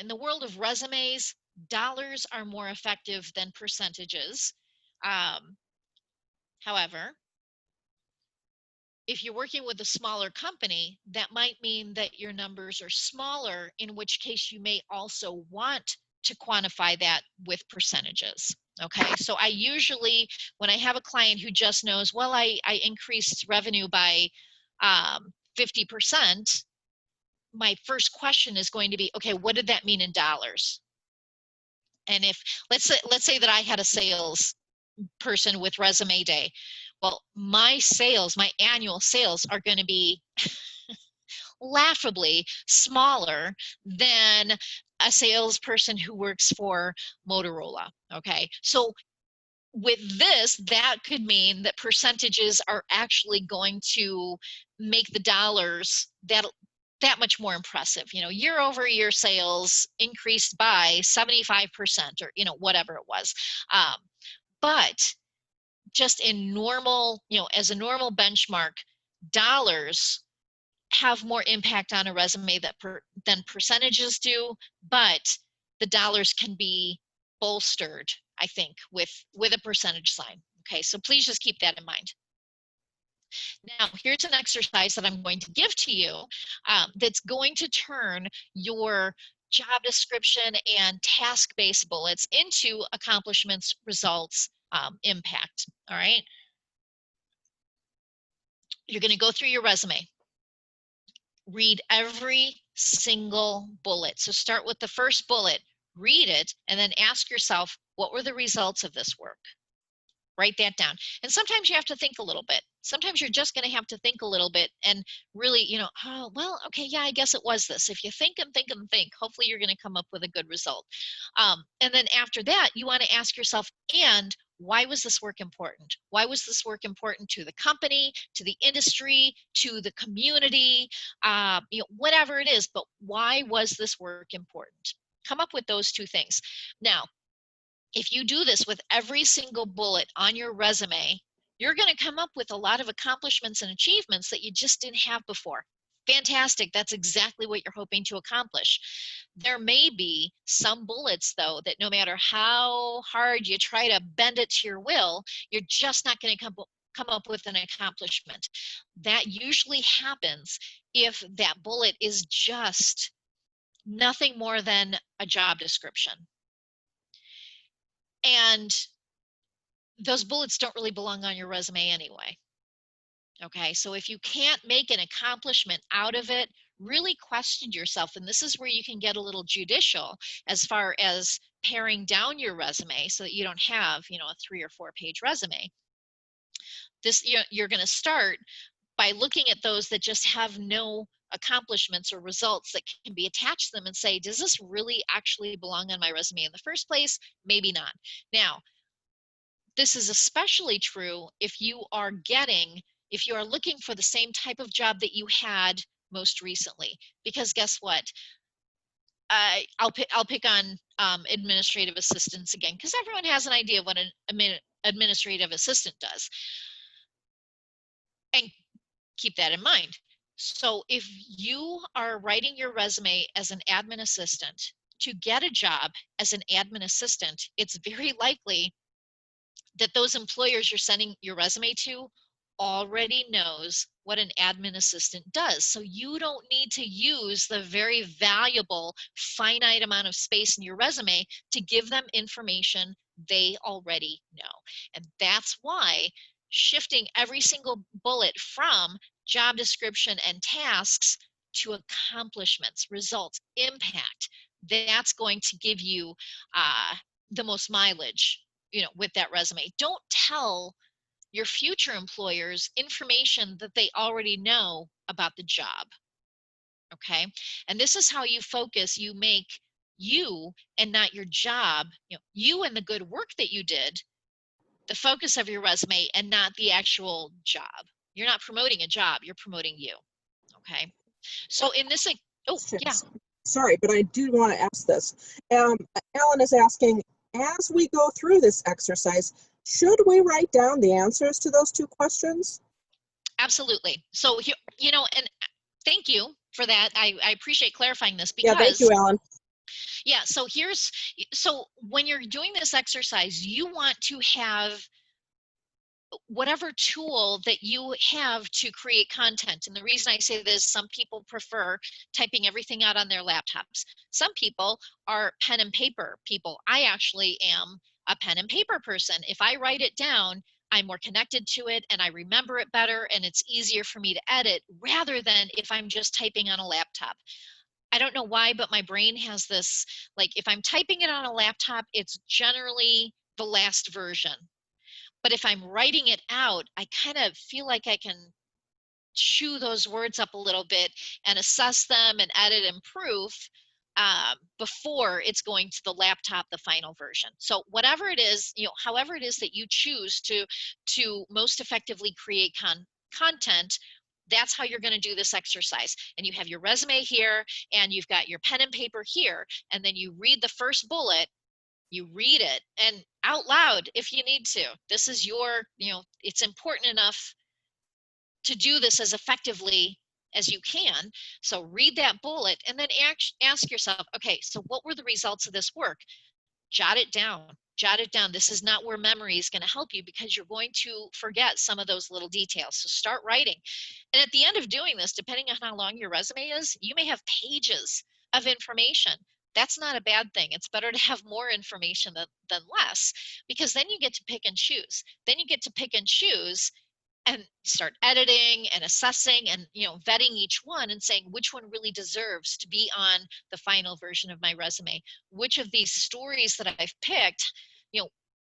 the world of resumes, dollars are more effective than percentages. However, if you're working with a smaller company, that might mean that your numbers are smaller, in which case you may also want to quantify that with percentages. Okay, so I usually, when I have a client who just knows, well, I increased revenue by 50%, my first question is going to be, okay, what did that mean in dollars? And if, let's say that I had a sales person with resume day. Well, my annual sales are going to be laughably smaller than a salesperson who works for Motorola. Okay. So with this, that could mean that percentages are actually going to make the dollars that much more impressive. Year over year sales increased by 75%, or whatever it was. But just in normal, as a normal benchmark, dollars have more impact on a resume than percentages do, but the dollars can be bolstered, I think, with a percentage sign. Okay, so please just keep that in mind. Now, here's an exercise that I'm going to give to you that's going to turn your job description and task-based bullets into accomplishments, results, impact. All right. You're going to go through your resume. Read every single bullet. So start with the first bullet, read it, and then ask yourself, what were the results of this work? Write that down. And sometimes you have to think a little bit. Sometimes you're just going to have to think a little bit and really, oh, well, okay, yeah, I guess it was this. If you think and think and think, hopefully you're going to come up with a good result. And then after that, you want to ask yourself, and why was this work important? Why was this work important to the company, to the industry, to the community, whatever it is, but why was this work important? Come up with those two things. Now, if you do this with every single bullet on your resume, you're going to come up with a lot of accomplishments and achievements that you just didn't have before. Fantastic. That's exactly what you're hoping to accomplish. There may be some bullets, though, that no matter how hard you try to bend it to your will, you're just not going to come up with an accomplishment. That usually happens if that bullet is just nothing more than a job description. And those bullets don't really belong on your resume anyway. Okay, so if you can't make an accomplishment out of it, really question yourself. And this is where you can get a little judicial as far as paring down your resume so that you don't have, a 3 or 4 page resume. You're going to start by looking at those that just have no accomplishments or results that can be attached to them and say, does this really actually belong on my resume in the first place? Maybe not. Now, this is especially true if you are looking for the same type of job that you had most recently, because guess what? I'll pick on administrative assistants again, because everyone has an idea of what an administrative assistant does. And keep that in mind. So if you are writing your resume as an admin assistant, to get a job as an admin assistant, it's very likely that those employers you're sending your resume to already knows what an admin assistant does. So you don't need to use the very valuable finite amount of space in your resume to give them information they already know. And that's why shifting every single bullet from job description and tasks to accomplishments, results, impact, that's going to give you the most mileage, with that resume. Don't tell your future employers information that they already know about the job. Okay. And this is how you focus. You make you and not your job, you and the good work that you did, the focus of your resume and not the actual job. You're not promoting a job, you're promoting you. Okay. So in this Oh, yeah. Sorry, but I do want to ask this. Alan is asking, as we go through this exercise, should we write down the answers to those two questions? Absolutely. So, and thank you for that. I appreciate clarifying this Yeah, thank you, because, Alan. yeah, so when you're doing this exercise, you want to have whatever tool that you have to create content. And the reason I say this, some people prefer typing everything out on their laptops. Some people are pen and paper people. I actually am a pen and paper person. If I write it down, I'm more connected to it and I remember it better and it's easier for me to edit rather than if I'm just typing on a laptop. I don't know why, but my brain has this, like if I'm typing it on a laptop, it's generally the last version. But if I'm writing it out, I kind of feel like I can chew those words up a little bit and assess them and edit and improve before it's going to the laptop, the final version. So whatever it is, however it is that you choose to most effectively create content, that's how you're going to do this exercise. And you have your resume here and you've got your pen and paper here, and then you read the first bullet. You read it and out loud if you need to. This is it's important enough to do this as effectively as you can. So read that bullet and then ask yourself, okay, so what were the results of this work? Jot it down. Jot it down. This is not where memory is going to help you because you're going to forget some of those little details. So start writing. And at the end of doing this, depending on how long your resume is, you may have pages of information. That's not a bad thing. It's better to have more information than less, because then you get to pick and choose. Then you get to pick and choose and start editing and assessing and vetting each one and saying which one really deserves to be on the final version of my resume. Which of these stories that I've picked,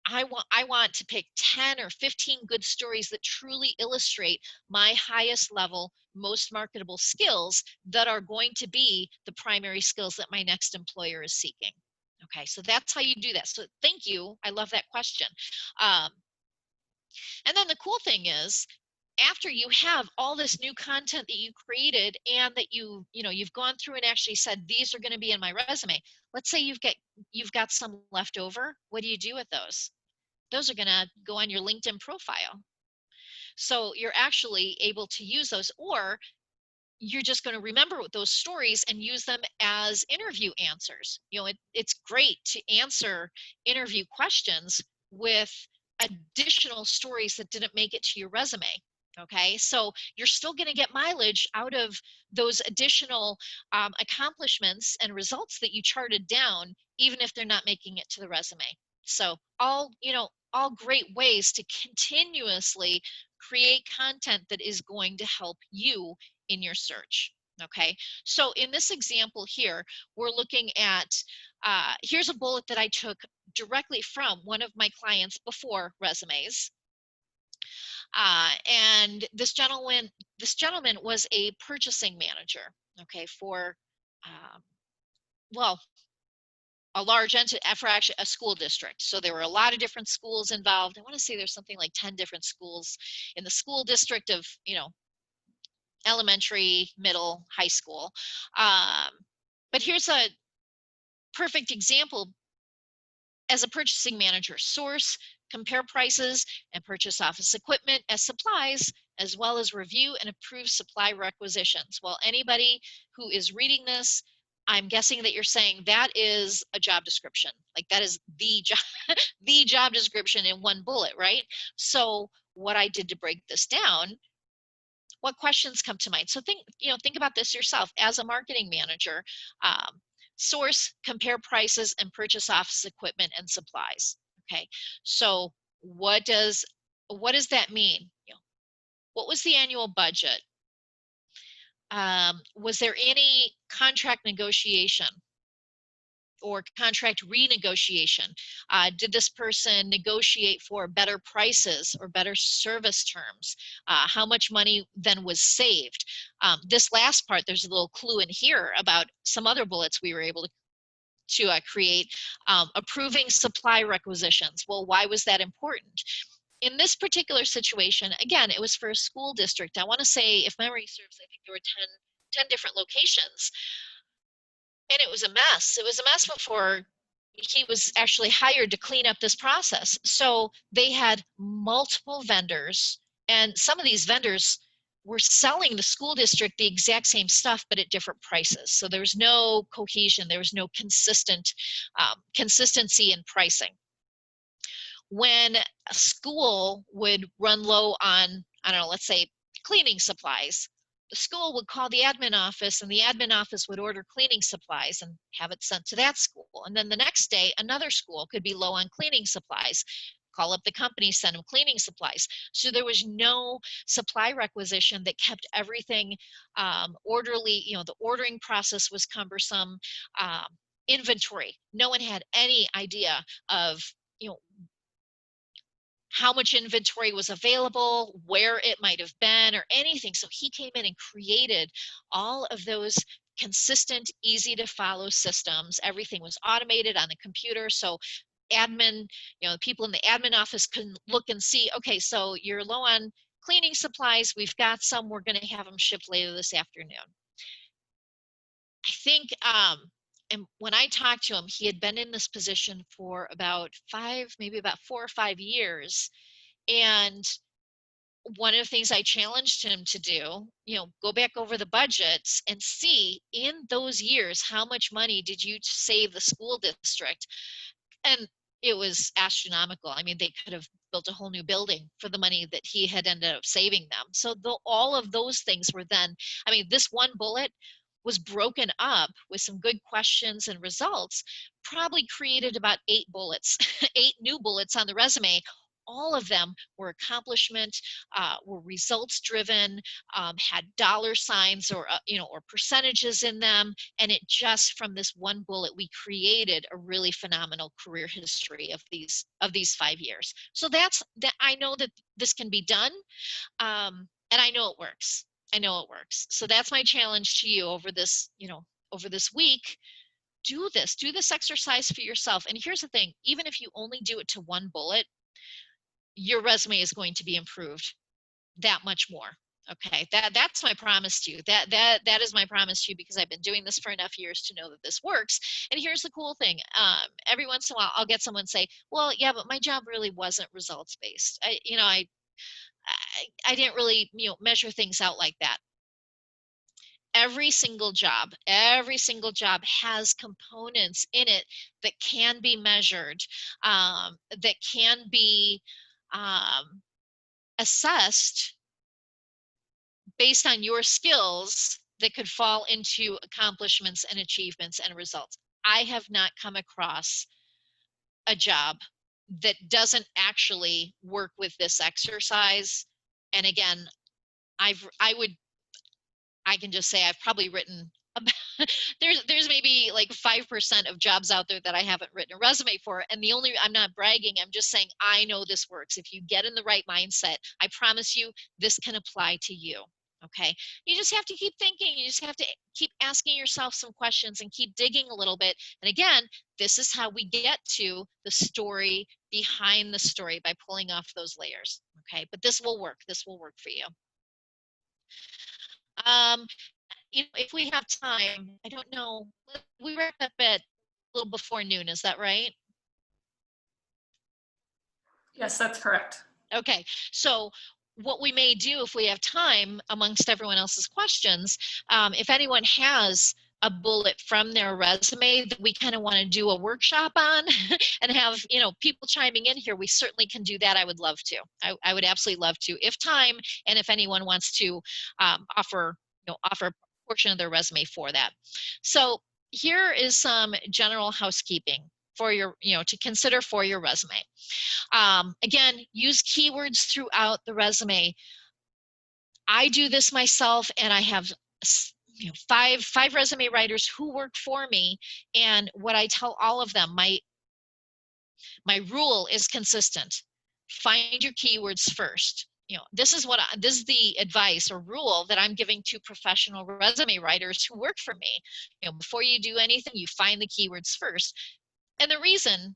I want to pick 10 or 15 good stories that truly illustrate my highest level, most marketable skills that are going to be the primary skills that my next employer is seeking. Okay, so that's how you do that. So thank you. I love that question. And then the cool thing is, after you have all this new content that you created and that you've gone through and actually said these are going to be in my resume, let's say you've got some left over. What do you do with those? Those are going to go on your LinkedIn profile. So you're actually able to use those, or you're just going to remember those stories and use them as interview answers. It's great to answer interview questions with additional stories that didn't make it to your resume. Okay, so you're still going to get mileage out of those additional accomplishments and results that you charted down, even if they're not making it to the resume. So all great ways to continuously create content that is going to help you in your search. Okay, so in this example here, we're looking at, here's a bullet that I took directly from one of my clients before resumes. And this gentleman was a purchasing manager, okay, for, well, a large entity for actually a school district. So there were a lot of different schools involved. I want to say there's something like 10 different schools in the school district of, elementary, middle, high school. But here's a perfect example. As a purchasing manager, source, compare prices, and purchase office equipment as supplies, as well as review and approve supply requisitions. Well, anybody who is reading this, I'm guessing that you're saying that is a job description. Like that is the job, the job description in one bullet, right? So what I did to break this down, what questions come to mind? So think about this yourself as a marketing manager. Source, compare prices, and purchase office equipment and supplies. Okay, so what does that mean? What was the annual budget? Was there any contract negotiation or contract renegotiation? Did this person negotiate for better prices or better service terms? How much money then was saved? This last part, there's a little clue in here about some other bullets we were able to create. Approving supply requisitions. Well, why was that important? In this particular situation, again, it was for a school district. I want to say, if memory serves, I think there were 10 different locations. And it was a mess. It was a mess before he was actually hired to clean up this process. So they had multiple vendors, and some of these vendors were selling the school district the exact same stuff, but at different prices. So there was no cohesion. There was no consistency in pricing. When a school would run low on, I don't know, let's say cleaning supplies, the school would call the admin office, and the admin office would order cleaning supplies and have it sent to that school. And then the next day, another school could be low on cleaning supplies. Call up the company, send them cleaning supplies. So there was no supply requisition that kept everything orderly. You know, the ordering process was cumbersome. Inventory, no one had any idea of, you know, how much inventory was available, where it might have been, or anything. So he came in and created all of those consistent, easy to follow systems. Everything was automated on the computer. So admin, you know, people in the admin office can look and see, okay, so you're low on cleaning supplies. We've got some, we're going to have them shipped later this afternoon. I think, and when I talked to him, he had been in this position for about maybe about 4 or 5 years. And one of the things I challenged him to do, you know, go back over the budgets and see in those years, how much money did you save the school district? And it was astronomical. I mean, they could have built a whole new building for the money that he had ended up saving them. So all of those things were then, I mean, this one bullet was broken up with some good questions and results, probably created about 8 bullets, 8 new bullets on the resume. All of them were accomplishment, were results driven, had dollar signs or you know, or percentages in them, and it just from this one bullet we created a really phenomenal career history of these 5 years. So that's that. I know that this can be done, and I know it works. I know it works. So that's my challenge to you over this, you know, over this week. Do this exercise for yourself. And here's the thing: even if you only do it to one bullet, your resume is going to be improved that much more. Okay, that's my promise to you. That is my promise to you, because I've been doing this for enough years to know that this works. And here's the cool thing: every once in a while, I'll get someone say, "Well, yeah, but my job really wasn't results based. I didn't really, you know, measure things out like that." Every single job has components in it that can be measured, that can be assessed based on your skills, that could fall into accomplishments and achievements and results. I have not come across a job that doesn't actually work with this exercise. And again, I can just say I've probably written about, there's maybe like 5% of jobs out there that I haven't written a resume for. And I'm not bragging, I'm just saying I know this works. If you get in the right mindset, I promise you this can apply to you. Okay, you just have to keep thinking. You just have to keep asking yourself some questions and keep digging a little bit. And again, this is how we get to the story behind the story, by pulling off those layers. Okay, but this will work. This will work for you. You know, if we have time, I don't know, we wrap up at a little before noon, is that right? Yes, that's correct. Okay, so what we may do, if we have time amongst everyone else's questions, if anyone has a bullet from their resume that we kind of want to do a workshop on and have, you know, people chiming in here, we certainly can do that. I would love to. I would absolutely love to, if time, and if anyone wants to offer a portion of their resume for that. So here is some general housekeeping for your, you know, to consider for your resume. Again, use keywords throughout the resume. I do this myself, and I have, you know, five resume writers who work for me, and what I tell all of them, my rule is consistent. Find your keywords first. You know, this is the advice or rule that I'm giving to professional resume writers who work for me. You know, before you do anything, you find the keywords first. And the reason,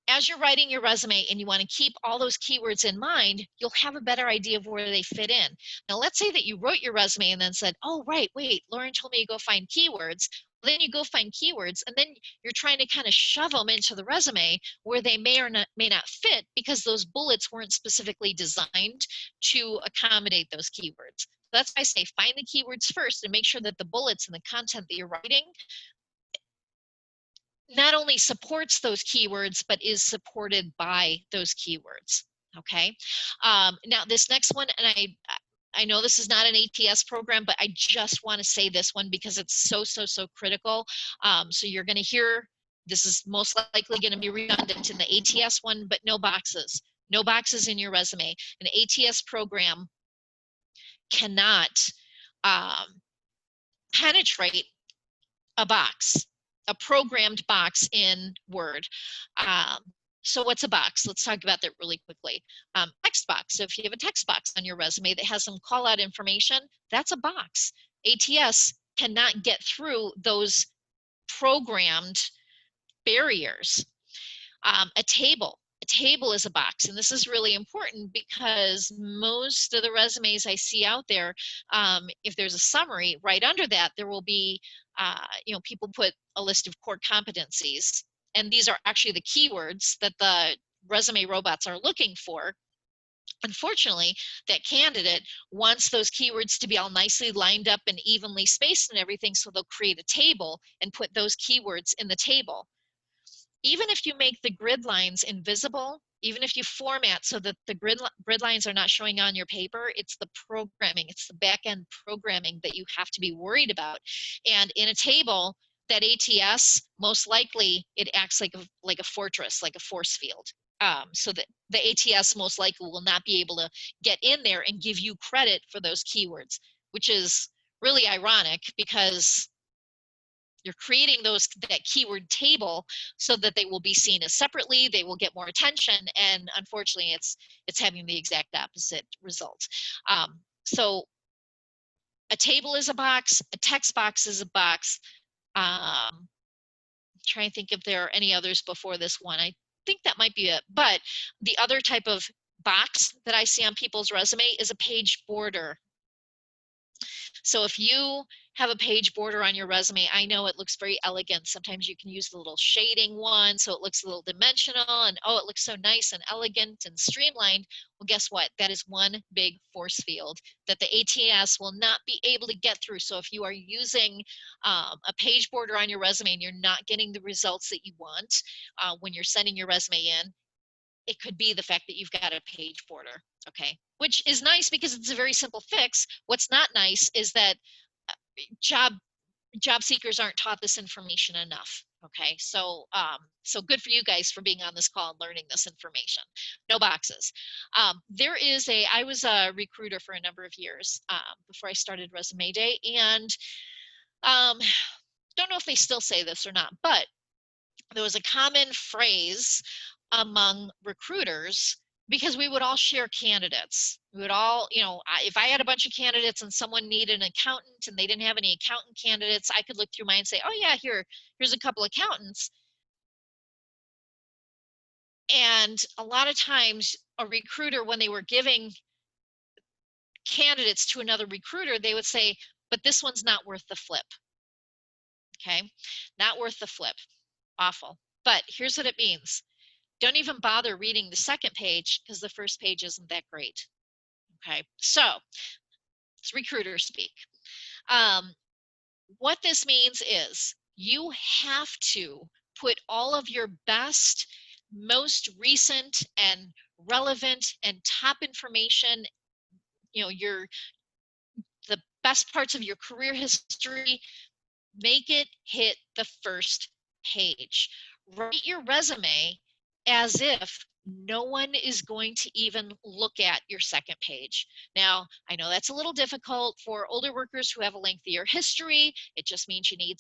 as you're writing your resume and you want to keep all those keywords in mind, you'll have a better idea of where they fit in. Now, let's say that you wrote your resume and then said, oh, right, wait, Lauren told me to go find keywords. Then you go find keywords, and then you're trying to kind of shove them into the resume where they may or may not fit because those bullets weren't specifically designed to accommodate those keywords. That's why I say find the keywords first and make sure that the bullets and the content that you're writing not only supports those keywords, but is supported by those keywords, okay? Now this next one, and I know this is not an ATS program, but I just wanna say this one because it's so critical. So you're gonna hear, this is most likely gonna be redundant in the ATS one, but no boxes. No boxes in your resume. An ATS program cannot penetrate a box, a programmed box in Word. So what's a box? Let's talk about that really quickly. Text box. So if you have a text box on your resume that has some call out information, that's a box. ATS cannot get through those programmed barriers. A table. A table is a box, and this is really important because most of the resumes I see out there, if there's a summary, right under that, there will be, people put a list of core competencies, and these are actually the keywords that the resume robots are looking for. Unfortunately, that candidate wants those keywords to be all nicely lined up and evenly spaced and everything, so they'll create a table and put those keywords in the table. Even if you make the grid lines invisible, even if you format so that the grid lines are not showing on your paper, it's the programming, it's the back-end programming that you have to be worried about. And in a table, that ATS, most likely it acts like a fortress, like a force field. So that the ATS most likely will not be able to get in there and give you credit for those keywords, which is really ironic because you're creating that keyword table so that they will be seen as separately, they will get more attention, and unfortunately it's having the exact opposite result. So a table is a box, a text box is a box. I'm trying to think if there are any others before this one. I think that might be it. But the other type of box that I see on people's resume is a page border. So if you have a page border on your resume, I know it looks very elegant. Sometimes you can use the little shading one so it looks a little dimensional and oh, it looks so nice and elegant and streamlined. Well, guess what? That is one big force field that the ATS will not be able to get through. So if you are using a page border on your resume and you're not getting the results that you want when you're sending your resume in, it could be the fact that you've got a page border, okay? Which is nice because it's a very simple fix. What's not nice is that job seekers aren't taught this information enough, okay? So so good for you guys for being on this call and learning this information. No boxes. I was a recruiter for a number of years before I started Resume Day, and don't know if they still say this or not, but there was a common phrase among recruiters because we would all share candidates. We would all, if I had a bunch of candidates and someone needed an accountant and they didn't have any accountant candidates, I could look through mine and say, oh yeah, here's a couple accountants. And a lot of times a recruiter, when they were giving candidates to another recruiter, they would say, but this one's not worth the flip. Okay, not worth the flip. Awful. But here's what it means. Don't even bother reading the second page because the first page isn't that great. Okay, so it's recruiter speak. What this means is you have to put all of your best, most recent and relevant and top information, the best parts of your career history, make it hit the first page. Write your resume as if no one is going to even look at your second page. Now, I know that's a little difficult for older workers who have a lengthier history. It just means you need,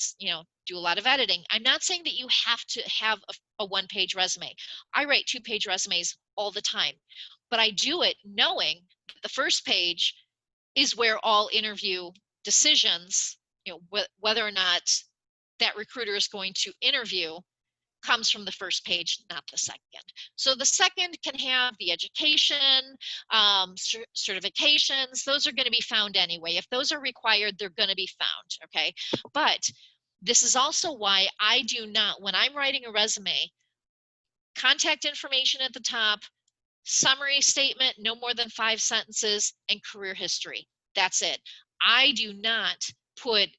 do a lot of editing. I'm not saying that you have to have a one-page resume. I write two-page resumes all the time, but I do it knowing that the first page is where all interview decisions, whether or not that recruiter is going to interview, comes from the first page, not the second. So the second can have the education, certifications. Those are going to be found anyway. If those are required, they're going to be found, okay? But this is also why I do not, when I'm writing a resume, contact information at the top, summary statement, no more than 5 sentences, and career history. That's it. I do not put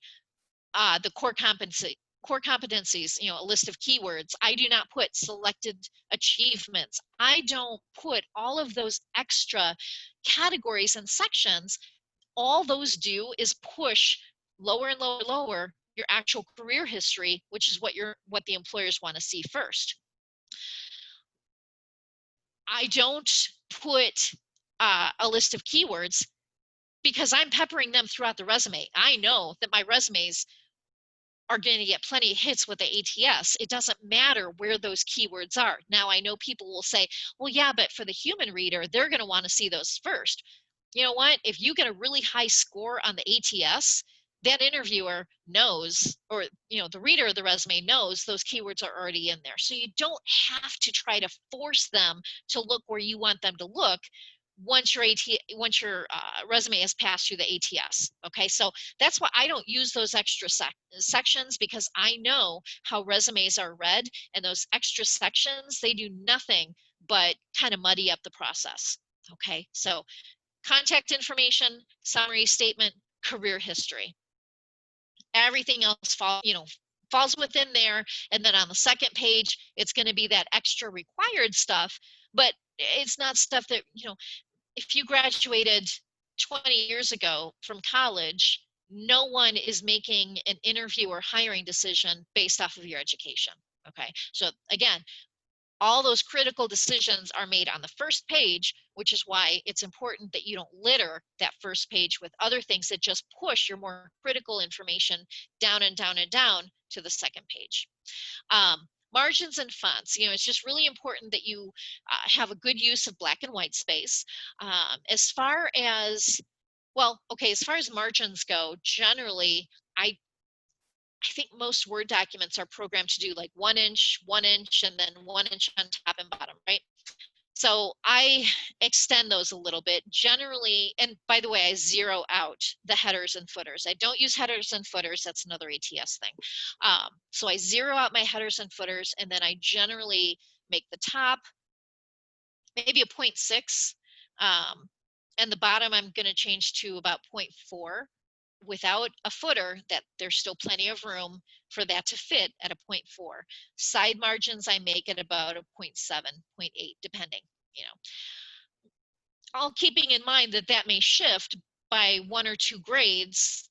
the core competencies, you know, a list of keywords. I do not put selected achievements. I don't put all of those extra categories and sections. All those do is push lower and lower, lower your actual career history, which is what the employers want to see first. I don't put a list of keywords because I'm peppering them throughout the resume. I know that my resumes are going to get plenty of hits with the ATS. It doesn't matter where those keywords are. Now, I know people will say, well, yeah, but for the human reader, they're going to want to see those first. You know what? If you get a really high score on the ATS, that interviewer knows, or you know, the reader of the resume knows those keywords are already in there. So you don't have to try to force them to look where you want them to look once your resume has passed through the ATS. Okay, so that's why I don't use those extra sections, because I know how resumes are read, and those extra sections, they do nothing but kind of muddy up the process. Okay, so contact information, summary statement, career history. Everything else falls within there. And then on the second page, it's going to be that extra required stuff, but it's not stuff that, you know, if you graduated 20 years ago from college, no one is making an interview or hiring decision based off of your education. Okay, so again, all those critical decisions are made on the first page, which is why it's important that you don't litter that first page with other things that just push your more critical information down and down and down to the second page. Margins and fonts, you know, it's just really important that you have a good use of black and white space. As far as, well, okay, as far as margins go, generally, I think most Word documents are programmed to do like 1 inch, and then 1 inch on top and bottom, right? So I extend those a little bit generally. And by the way, I zero out the headers and footers. I don't use headers and footers. That's another ATS thing. So I zero out my headers and footers, and then I generally make the top maybe a 0.6. And the bottom I'm going to change to about 0.4. Without a footer, that there's still plenty of room for that to fit at a 0.4. Side margins I make at about a 0.7, 0.8, depending, you know. All keeping in mind that that may shift by 1 or 2 grades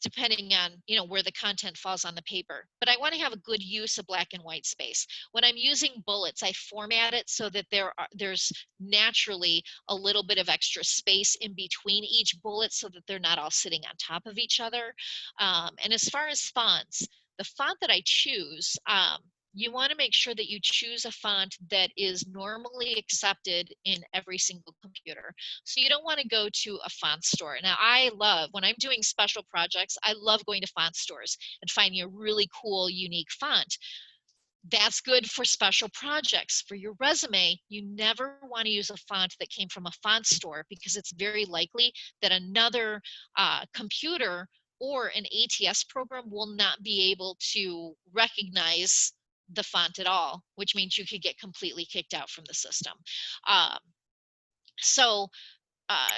depending on, you know, where the content falls on the paper. But I want to have a good use of black and white space. When I'm using bullets, I format it so that there's naturally a little bit of extra space in between each bullet so that they're not all sitting on top of each other. And as far as fonts, the font that I choose, you want to make sure that you choose a font that is normally accepted in every single computer. So you don't want to go to a font store. Now I love, when I'm doing special projects, I love going to font stores and finding a really cool, unique font. That's good for special projects. For your resume, you never want to use a font that came from a font store, because it's very likely that another computer or an ATS program will not be able to recognize the font at all, which means you could get completely kicked out from the system. So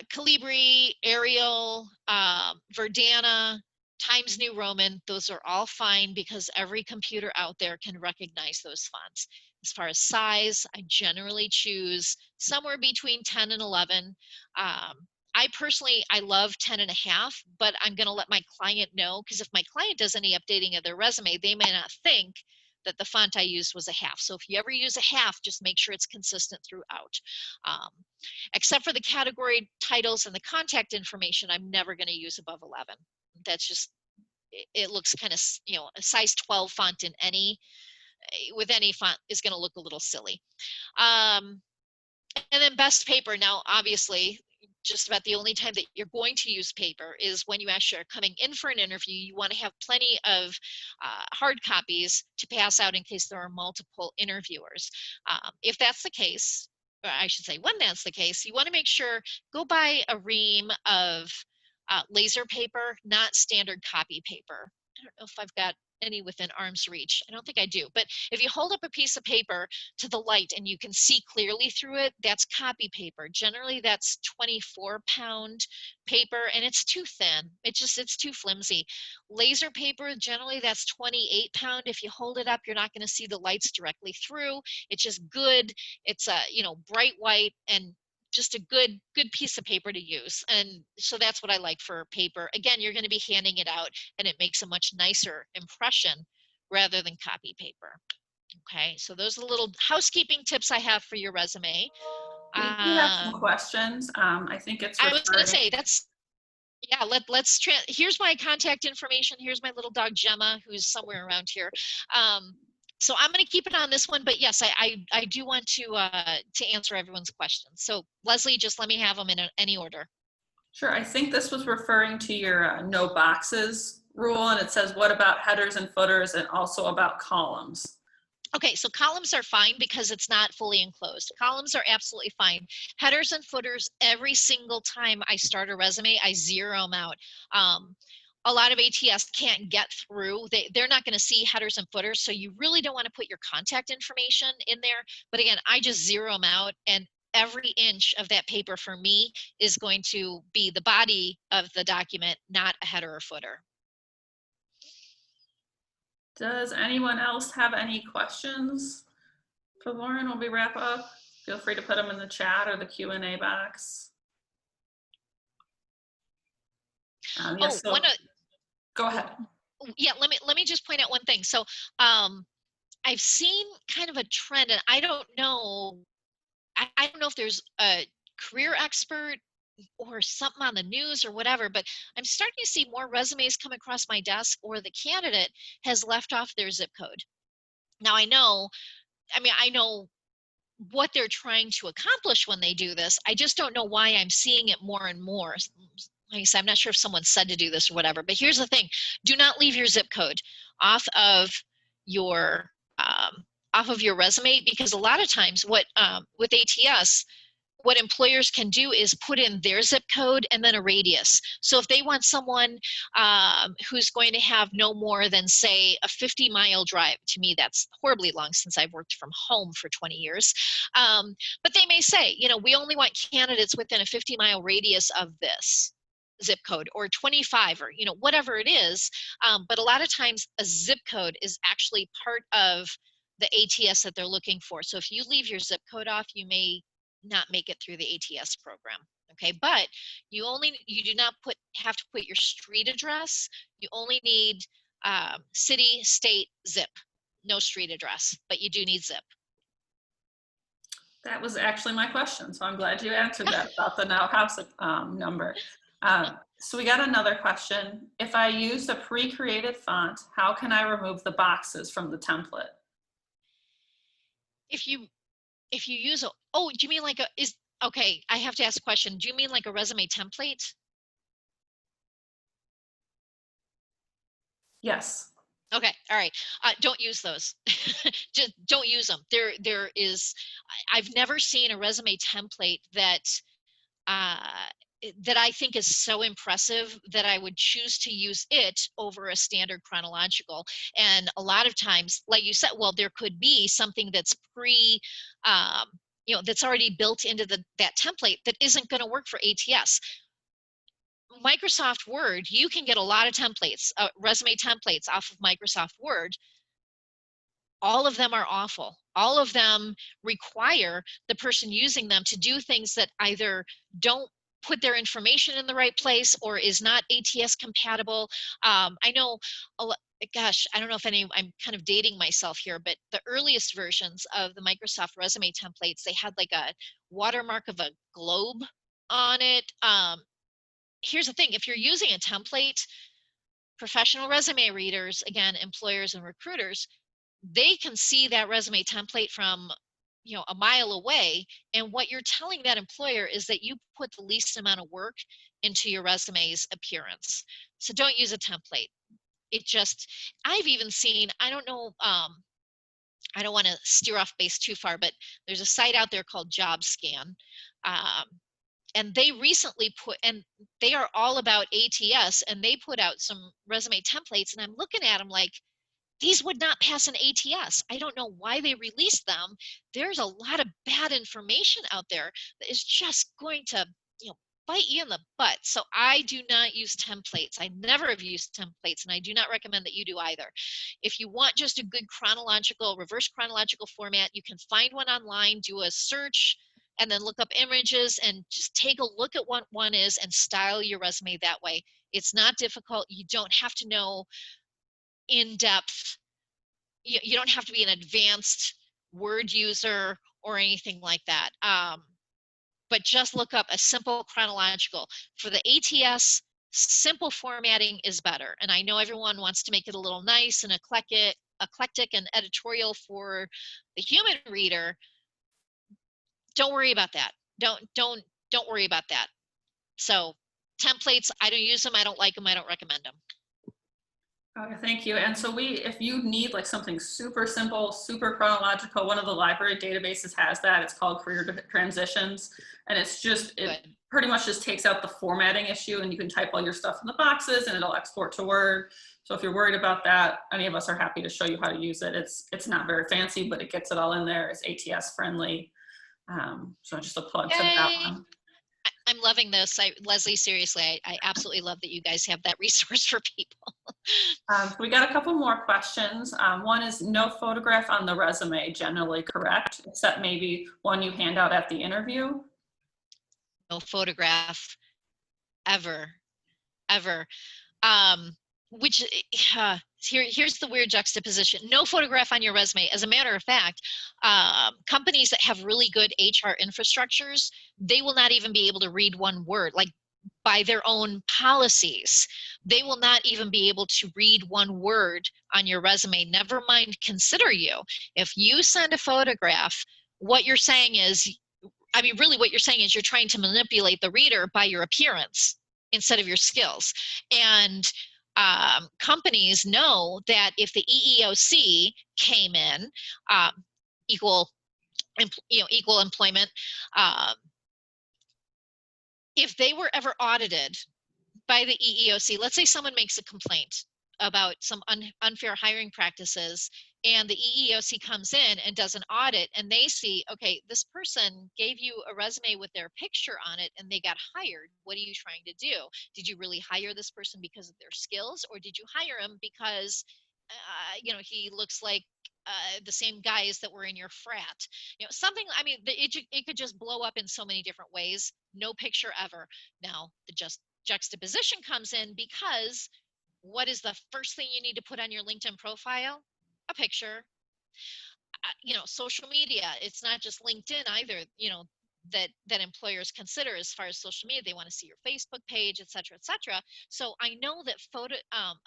Calibri, Arial, Verdana, Times New Roman, those are all fine because every computer out there can recognize those fonts. As far as size, I generally choose somewhere between 10 and 11. I personally, I love 10 and a half, but I'm going to let my client know, because if my client does any updating of their resume, they may not think that the font I used was a half. So if you ever use a half, just make sure it's consistent throughout. Except for the category titles and the contact information, I'm never going to use above 11. That's just, it looks kind of, you know, a size 12 font in with any font is going to look a little silly. And then best paper. Now, obviously, just about the only time that you're going to use paper is when you actually are coming in for an interview. You want to have plenty of hard copies to pass out in case there are multiple interviewers. If that's the case, or I should say when that's the case, you want to make sure, go buy a ream of laser paper, not standard copy paper. I don't know if I've got any within arm's reach. I don't think I do. But if you hold up a piece of paper to the light and you can see clearly through it, that's copy paper. Generally, that's 24-pound paper, and it's too thin. It's too flimsy. Laser paper, generally, that's 28-pound. If you hold it up, you're not going to see the lights directly through. It's just good. It's a, bright white and just a good piece of paper to use. And so that's what I like for paper. Again, you're going to be handing it out, and it makes a much nicer impression rather than copy paper. Okay, so those are the little housekeeping tips I have for your resume. We do have some questions. I think it's I was going to referring- say, that's, yeah, here's my contact information. Here's my little dog Gemma, who's somewhere around here. So I'm going to keep it on this one, but yes, I do want to answer everyone's questions. So Leslie, just let me have them in any order. Sure. I think this was referring to your no boxes rule, and it says, what about headers and footers, and also about columns? Okay, so columns are fine because it's not fully enclosed. Columns are absolutely fine. Headers and footers, every single time I start a resume, I zero them out. A lot of ATS can't get through. They're not going to see headers and footers, so you really don't want to put your contact information in there. But again, I just zero them out, and every inch of that paper for me is going to be the body of the document, not a header or footer. Does anyone else have any questions for Lauren while we wrap up? Feel free to put them in the chat or the Q&A box. Yes, so, go ahead. Yeah, let me just point out one thing. So I've seen kind of a trend, and I don't know if there's a career expert or something on the news or whatever, but I'm starting to see more resumes come across my desk, or the candidate has left off their zip code. Now I know what they're trying to accomplish when they do this. I just don't know why I'm seeing it more and more. Like I said, I'm not sure if someone said to do this or whatever, but here's the thing. Do not leave your zip code off of your resume, because a lot of times with ATS, what employers can do is put in their zip code and then a radius. So if they want someone who's going to have no more than, say, a 50-mile drive, to me that's horribly long since I've worked from home for 20 years. But they may say, we only want candidates within a 50-mile radius of this zip code, or 25, or whatever it is. But a lot of times a zip code is actually part of the ATS that they're looking for. So if you leave your zip code off, you may not make it through the ATS program. Okay, but you do not have to put your street address. You only need city, state, zip, no street address, but you do need zip. That was actually my question, so I'm glad you answered that about the now house number. So we got another question. If I used a pre-created font, how can I remove the boxes from the template? If you use do you mean like okay, I have to ask a question. Do you mean like a resume template? Yes. Okay, all right. Don't use those. Just don't use them. I've never seen a resume template that I think is so impressive that I would choose to use it over a standard chronological. And a lot of times, like you said, well, there could be something that's that's already built into that template that isn't going to work for ATS. Microsoft Word, you can get a lot of templates, resume templates off of Microsoft Word. All of them are awful. All of them require the person using them to do things that either don't put their information in the right place or is not ATS compatible. I know, gosh, I don't know if I'm kind of dating myself here, but the earliest versions of the Microsoft resume templates, they had like a watermark of a globe on it. Here's the thing, if you're using a template, professional resume readers, again, employers and recruiters, they can see that resume template from a mile away, and what you're telling that employer is that you put the least amount of work into your resume's appearance. So don't use a template. I've even seen, I don't know, I don't want to steer off base too far, but there's a site out there called JobScan. And they recently and they are all about ATS, and they put out some resume templates, and I'm looking at them like, these would not pass an ATS. I don't know why they released them. There's a lot of bad information out there that is just going to, bite you in the butt. So I do not use templates. I never have used templates, and I do not recommend that you do either. If you want just a good reverse chronological format, you can find one online, do a search, and then look up images and just take a look at what one is and style your resume that way. It's not difficult. You don't have to know in depth. You don't have to be an advanced Word user or anything like that. But just look up a simple chronological. For the ATS, simple formatting is better. And I know everyone wants to make it a little nice and eclectic and editorial for the human reader. Don't worry about that. Don't worry about that. So templates, I don't use them. I don't like them. I don't recommend them. Okay, thank you. And so if you need like something super simple, super chronological, one of the library databases has that. It's called Career Transitions. And it pretty much just takes out the formatting issue, and you can type all your stuff in the boxes and it'll export to Word. So if you're worried about that, any of us are happy to show you how to use it. It's not very fancy, but it gets it all in there. It's ATS friendly. So just a plug for that one. I'm loving this. Leslie, seriously, I absolutely love that you guys have that resource for people. We got a couple more questions. One is, no photograph on the resume generally correct, except maybe one you hand out at the interview? No photograph ever. Here's the weird juxtaposition. No photograph on your resume. As a matter of fact, companies that have really good HR infrastructures, they will not even be able to read one word. Like, by their own policies, they will not even be able to read one word on your resume, never mind consider you. If you send a photograph, what you're saying is, really what you're saying is you're trying to manipulate the reader by your appearance instead of your skills. And companies know that if the EEOC came in, equal employment, if they were ever audited by the EEOC, let's say someone makes a complaint about some unfair hiring practices, and the EEOC comes in and does an audit, and they see, okay, this person gave you a resume with their picture on it and they got hired. What are you trying to do? Did you really hire this person because of their skills, or did you hire him because he looks like the same guys that were in your frat? Something, it could just blow up in so many different ways. No picture ever. Now, the juxtaposition comes in, because what is the first thing you need to put on your LinkedIn profile? A picture. Social media, it's not just LinkedIn either, that employers consider as far as social media. They want to see your Facebook page, et cetera, et cetera. So I know that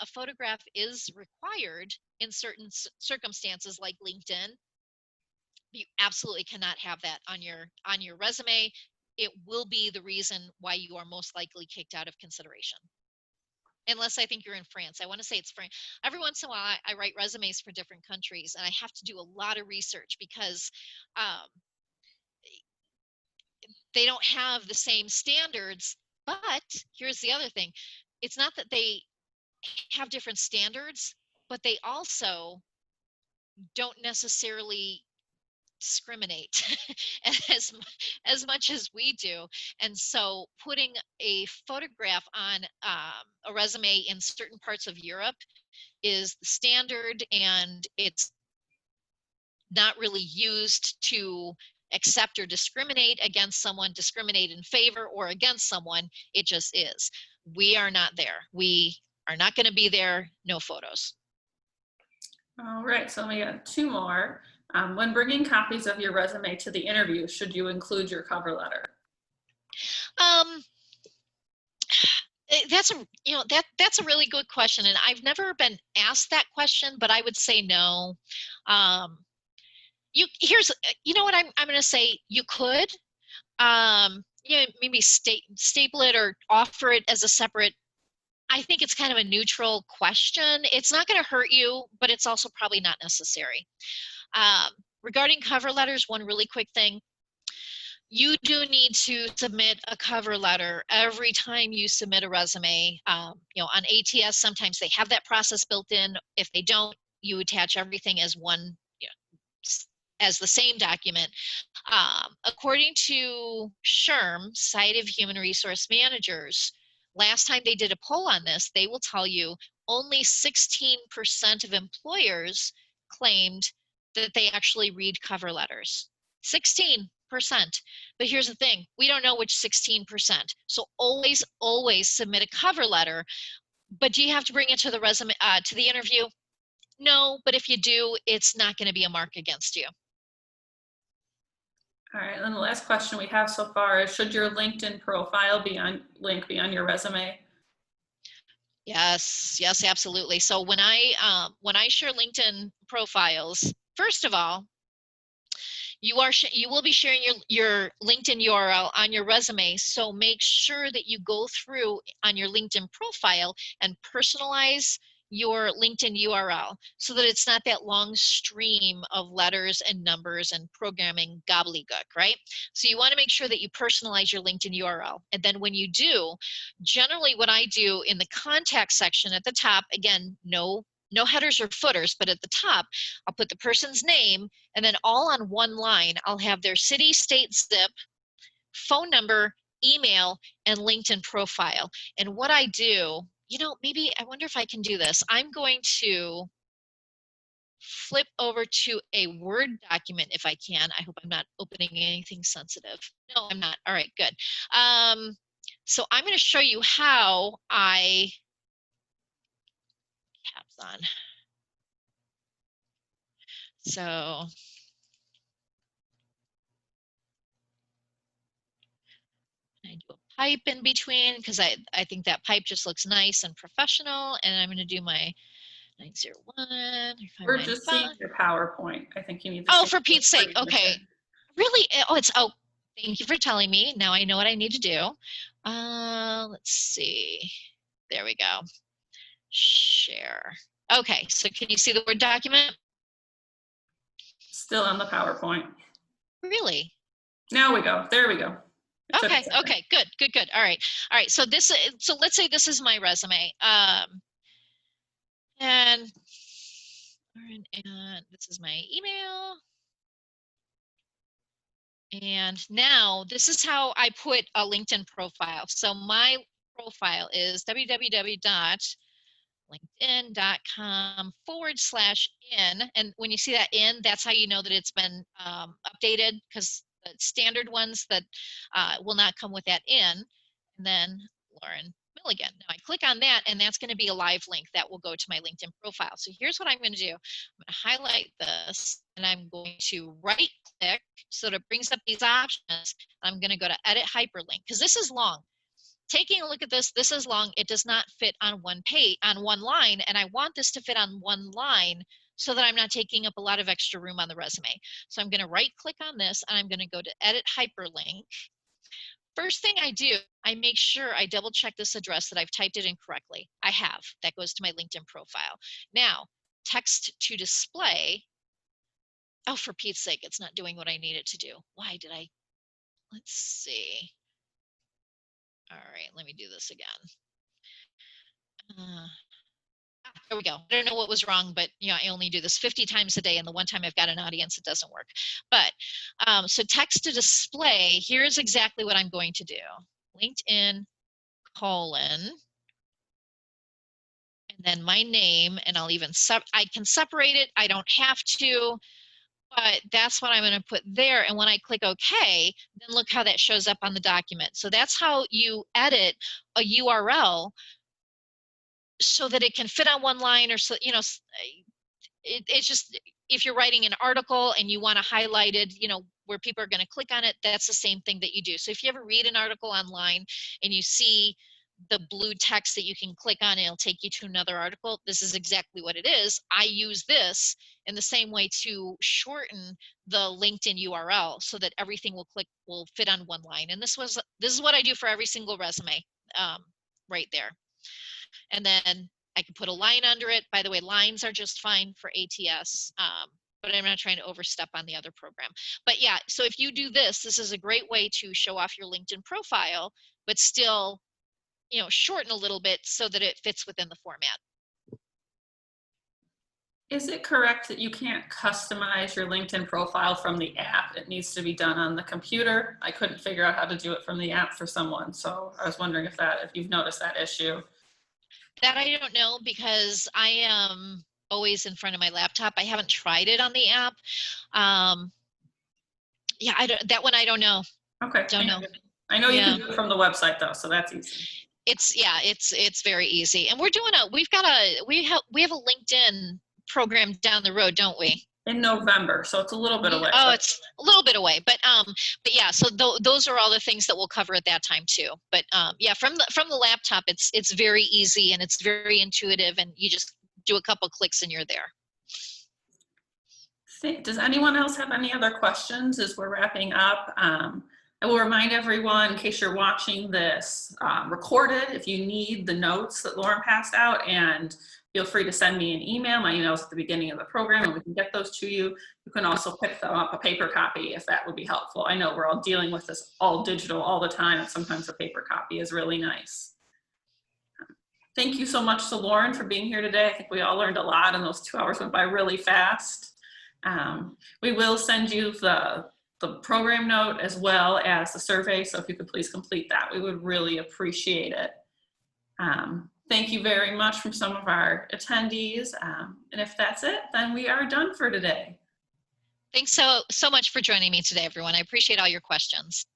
a photograph is required in certain circumstances like LinkedIn. You absolutely cannot have that on your resume. It will be the reason why you are most likely kicked out of consideration. Unless I think you're in France. I want to say it's France. Every once in a while, I write resumes for different countries, and I have to do a lot of research because they don't have the same standards. But here's the other thing. It's not that they have different standards, but they also don't necessarily discriminate as much as we do. And so putting a photograph on a resume in certain parts of Europe is the standard, and it's not really used to accept or discriminate against someone, discriminate in favor or against someone. It just is. We are not there. We are not going to be there. No photos. All right, so we got two more. When bringing copies of your resume to the interview, should you include your cover letter? That's a really good question, and I've never been asked that question, but I would say no. you know what I'm going to say, you could, maybe staple it or offer it as a separate. I think it's kind of a neutral question. It's not going to hurt you, but it's also probably not necessary. Regarding cover letters, one really quick thing. You do need to submit a cover letter every time you submit a resume. On ATS, sometimes they have that process built in. If they don't, you attach everything as one, as the same document. According to SHRM, Society of Human Resource Managers, last time they did a poll on this, they will tell you only 16% of employers claimed that they actually read cover letters. 16%. But here's the thing, we don't know which 16%. So always submit a cover letter. But do you have to bring it to the resume, to the interview? No, but if you do, it's not going to be a mark against you. All right, and the last question we have so far is, should your LinkedIn profile link be on your resume? Yes, absolutely. So when I share LinkedIn profiles, first of all, you will be sharing your LinkedIn URL on your resume. So make sure that you go through on your LinkedIn profile and personalize your LinkedIn URL so that it's not that long stream of letters and numbers and programming gobbledygook, right? So you want to make sure that you personalize your LinkedIn URL. And then when you do, generally what I do in the contact section at the top, again, no headers or footers, but at the top, I'll put the person's name, and then all on one line, I'll have their city, state, zip, phone number, email, and LinkedIn profile. And what I do, maybe I wonder if I can do this. I'm going to flip over to a Word document if I can. I hope I'm not opening anything sensitive. No, I'm not. All right, good. So I'm going to show you how caps on. So I do a pipe in between because I think that pipe just looks nice and professional. And I'm going to do my 901. We're just seeing your PowerPoint. I think you need to. Oh, for Pete's sake. Okay. Really? Oh, thank you for telling me. Now I know what I need to do. Let's see. There we go. Share. Okay. So can you see the Word document? Still on the PowerPoint. Really? Now we go. There we go. Okay. Good. All right. So let's say this is my resume. And this is my email. And now this is how I put a LinkedIn profile. So my profile is www.linkedin.com/in. And when you see that in, that's how you know that it's been updated, because the standard ones that will not come with that in. And then Lauren Milligan. Now I click on that, and that's going to be a live link that will go to my LinkedIn profile. So here's what I'm going to do. I'm going to highlight this, and I'm going to right click so that it brings up these options. I'm going to go to edit hyperlink, because this is long. Taking a look at this is long. It does not fit on one page, on one line, and I want this to fit on one line so that I'm not taking up a lot of extra room on the resume. So I'm going to right click on this, and I'm going to go to edit hyperlink. First thing I do, I make sure I double check this address that I've typed it in correctly. I have. That goes to my LinkedIn profile. Now, text to display. Oh, for Pete's sake, it's not doing what I need it to do. Why did I? Let's see. All right, let me do this again. There we go. I don't know what was wrong, but I only do this 50 times a day, and the one time I've got an audience, it doesn't work. But so text to display, here's exactly what I'm going to do. LinkedIn : and then my name, and I'll even I can separate it. I don't have to, but that's what I'm going to put there. And when I click OK, then look how that shows up on the document. So that's how you edit a URL so that it can fit on one line, or so, it's just, if you're writing an article and you want to highlight it, where people are going to click on it, that's the same thing that you do. So if you ever read an article online and you see the blue text that you can click on and it'll take you to another article. This is exactly what it is. I use this in the same way to shorten the LinkedIn URL so that everything will fit on one line. And this is what I do for every single resume, right there. And then I can put a line under it. By the way, lines are just fine for ATS, but I'm not trying to overstep on the other program. But yeah, so if you do this, this is a great way to show off your LinkedIn profile, but still, you know, shorten a little bit so that it fits within the format. Is it correct that you can't customize your LinkedIn profile from the app? It needs to be done on the computer. I couldn't figure out how to do it from the app for someone. So I was wondering if you've noticed that issue. That I don't know, because I am always in front of my laptop. I haven't tried it on the app. Yeah, that one I don't know. Okay. Don't know. I know you can do it from the website though, so that's easy. It's very easy. And we have a LinkedIn program down the road, don't we? In November, so it's a little bit away. Oh, it's a little bit away, but yeah. So those are all the things that we'll cover at that time too. But yeah, from the laptop, it's very easy and it's very intuitive, and you just do a couple clicks and you're there. Does anyone else have any other questions as we're wrapping up? I will remind everyone, in case you're watching this recorded, if you need the notes that Lauren passed out, and feel free to send me an email. My email is at the beginning of the program and we can get those to you. You can also pick them up a paper copy if that would be helpful. I know we're all dealing with this all digital all the time, and sometimes a paper copy is really nice. Thank you so much to Lauren for being here today. I think we all learned a lot and those 2 hours went by really fast. We will send you the program note as well as the survey, so if you could please complete that, we would really appreciate it. Thank you very much from some of our attendees. And if that's it, then we are done for today. Thanks so much for joining me today, everyone. I appreciate all your questions.